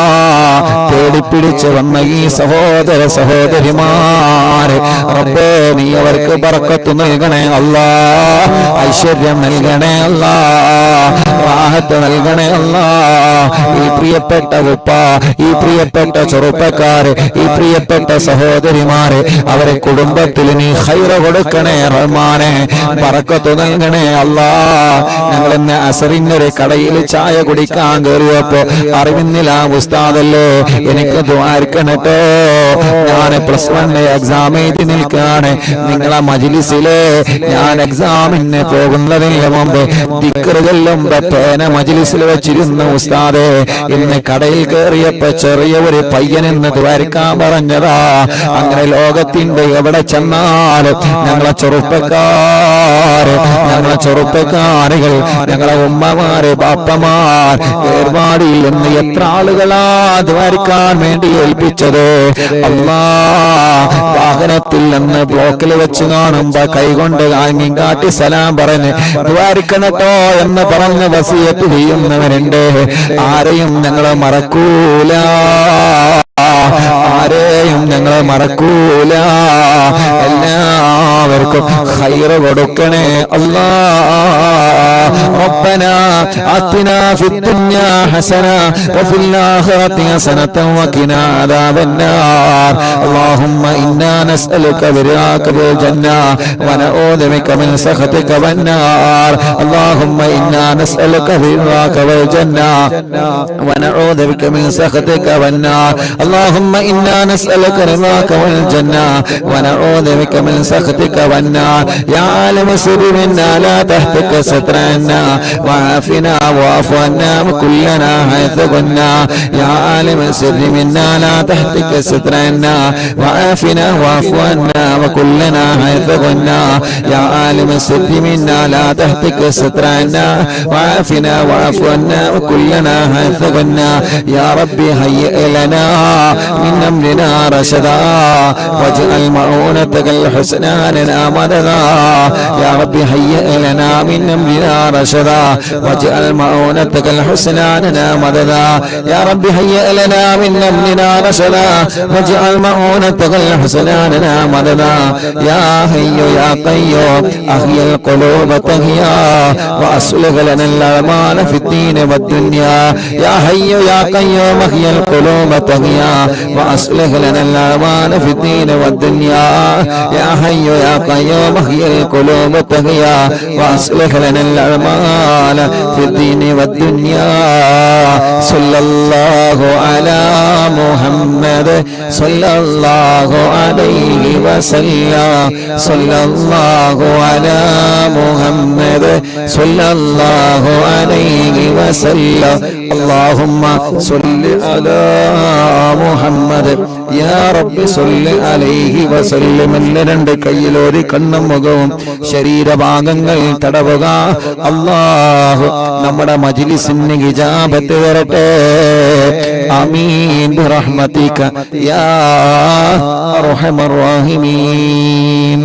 തേടിപ്പിടിച്ച് വന്ന ഈ സഹോദര സഹോദരിമാര് റബ്ബേ, നീ അവർക്ക് ബർക്കത്ത് നൽകണേ അല്ലാ. ഐശ്വര്യം നൽകണേ അല്ലാ. റാഹത്ത് നൽകണേ അല്ലാ. ഈ പ്രിയപ്പെട്ട ഉപ്പ, ഈ പ്രിയപ്പെട്ട ചെറുപ്പക്കാര്, ഈ പ്രിയപ്പെട്ട സഹോദരിമാര്, അവരെ കുടുംബത്തിൽ നീ ഖൈറ കൊടുക്കണേ റഹ്മാനെ. ബർക്കത്ത് നൽകണേ അല്ലാ. ഞങ്ങൾ ഇന്ന് അസറിനൊരു കടയിൽ ചായ കുടിക്കാൻ കയറിയപ്പോ അറിവിന്നില്ല ഉസ്താദല്ലേ, എനിക്ക് ദ്വാരിക്കണട്ടോ, ഞാൻ +1 എക്സാം എഴുതി നിൽക്കാണ്. നിങ്ങളെ മജ്ലിസിലെ ഞാൻ എക്സാമിന് പോകുന്നതിന് മുമ്പ് ദിക്ർ ചൊല്ലുമ്പോ പേന മജ്ലിസിൽ വെച്ചിരുന്ന ഉസ്താദേ, ഇന്ന് കടയിൽ കയറിയപ്പോ ചെറിയ ഒരു പയ്യൻ എന്ന് ദ്വാരക്കാൻ പറഞ്ഞതാ. അങ്ങനെ ലോകത്തിന്റെ എവിടെ ചെന്നാലും ഞങ്ങളെ ചെറുപ്പക്കാരുകൾ, ഞങ്ങളെ ഉമ്മമാര്, ബാപ്പമാർ, ഏർവാടിയിൽ നിന്ന് എത്ര ആളുകളാ ദ്വാരക്കാൻ വേണ്ടി ഏൽപ്പിച്ചത്. അല്ലാ, വാഹനത്തിൽ നിന്ന് ബ്ലോക്കിൽ വെച്ച് കാണുമ്പോ കൈകൊണ്ട് കാട്ടി സലാം പറഞ്ഞ് ദ്വാരിക്കണട്ടോ എന്ന് പറഞ്ഞ് വസിയത്ത് ചെയ്യുന്നവരുണ്ട്. ആരെയും ഞങ്ങൾ മറക്കൂല, ആരെയും ഞങ്ങൾ മറക്കൂല. എല്ലാവർക്കും ഖൈറ് കൊടുക്കണേ അല്ലാ. ربنا آتنا في الدنيا حسنة وفي الآخرة حسنة وقنا عذاب النار. اللهم إنا نسألك برضاك بالجنة ونعوذ بك من سخطك والنار. اللهم إنا نسألك برضاك بالجنة ونعوذ بك من سخطك والنار. اللهم إنا نسألك رضاك والجنة ونعوذ بك من سخطك والنار. يا عالم السر منا لا تهتك سترنا وعافنا واعف عنا وكلنا حيث كنا. يا عالم السر منا لا تهتك سترنا وعافنا واعف عنا وكلنا حيث كنا. يا عالم السر منا لا تهتك سترنا وعافنا واعف عنا وكلنا حيث كنا. يا ربي هيئ لنا من أمرنا رشدا واجعل معونتك الحسنى لنا مددا. يا ربي هيئ لنا من أمرنا رشدا واجعل معونتك الحسنى لنا مددا. يا ربي هيئ لنا من أمرنا رشدا واجعل معونتك الحسنى لنا مددا. يا حي يا قيوم أحيي القلوب تحيا وأصلح لنا الأعمال في الدين والدنيا. يا حي يا قيوم أحيي القلوب تحيا وأصلح لنا الأعمال في الدين والدنيا. يا حي يا قيوم أحيي القلوب تحيا وأصلح لنا الأعمال في الدين والدنيا. صلى الله على محمد صلى الله عليه وسلم. صلى الله على محمد صلى الله عليه وسلم. اللهم صل على محمد يا رب صل عليه وسلم. രണ്ട് കയ്യിലൊരു കണ്ണും മുഖവും ശരീരഭാഗങ്ങൾ തടവുക. അല്ലാഹു നമ്മുടെ മജ്ലിസിന് ഇജാബത്ത് തരട്ടെ. ആമീൻ ബിറഹ്മതിക യാ അർഹമർ റഹീമീൻ.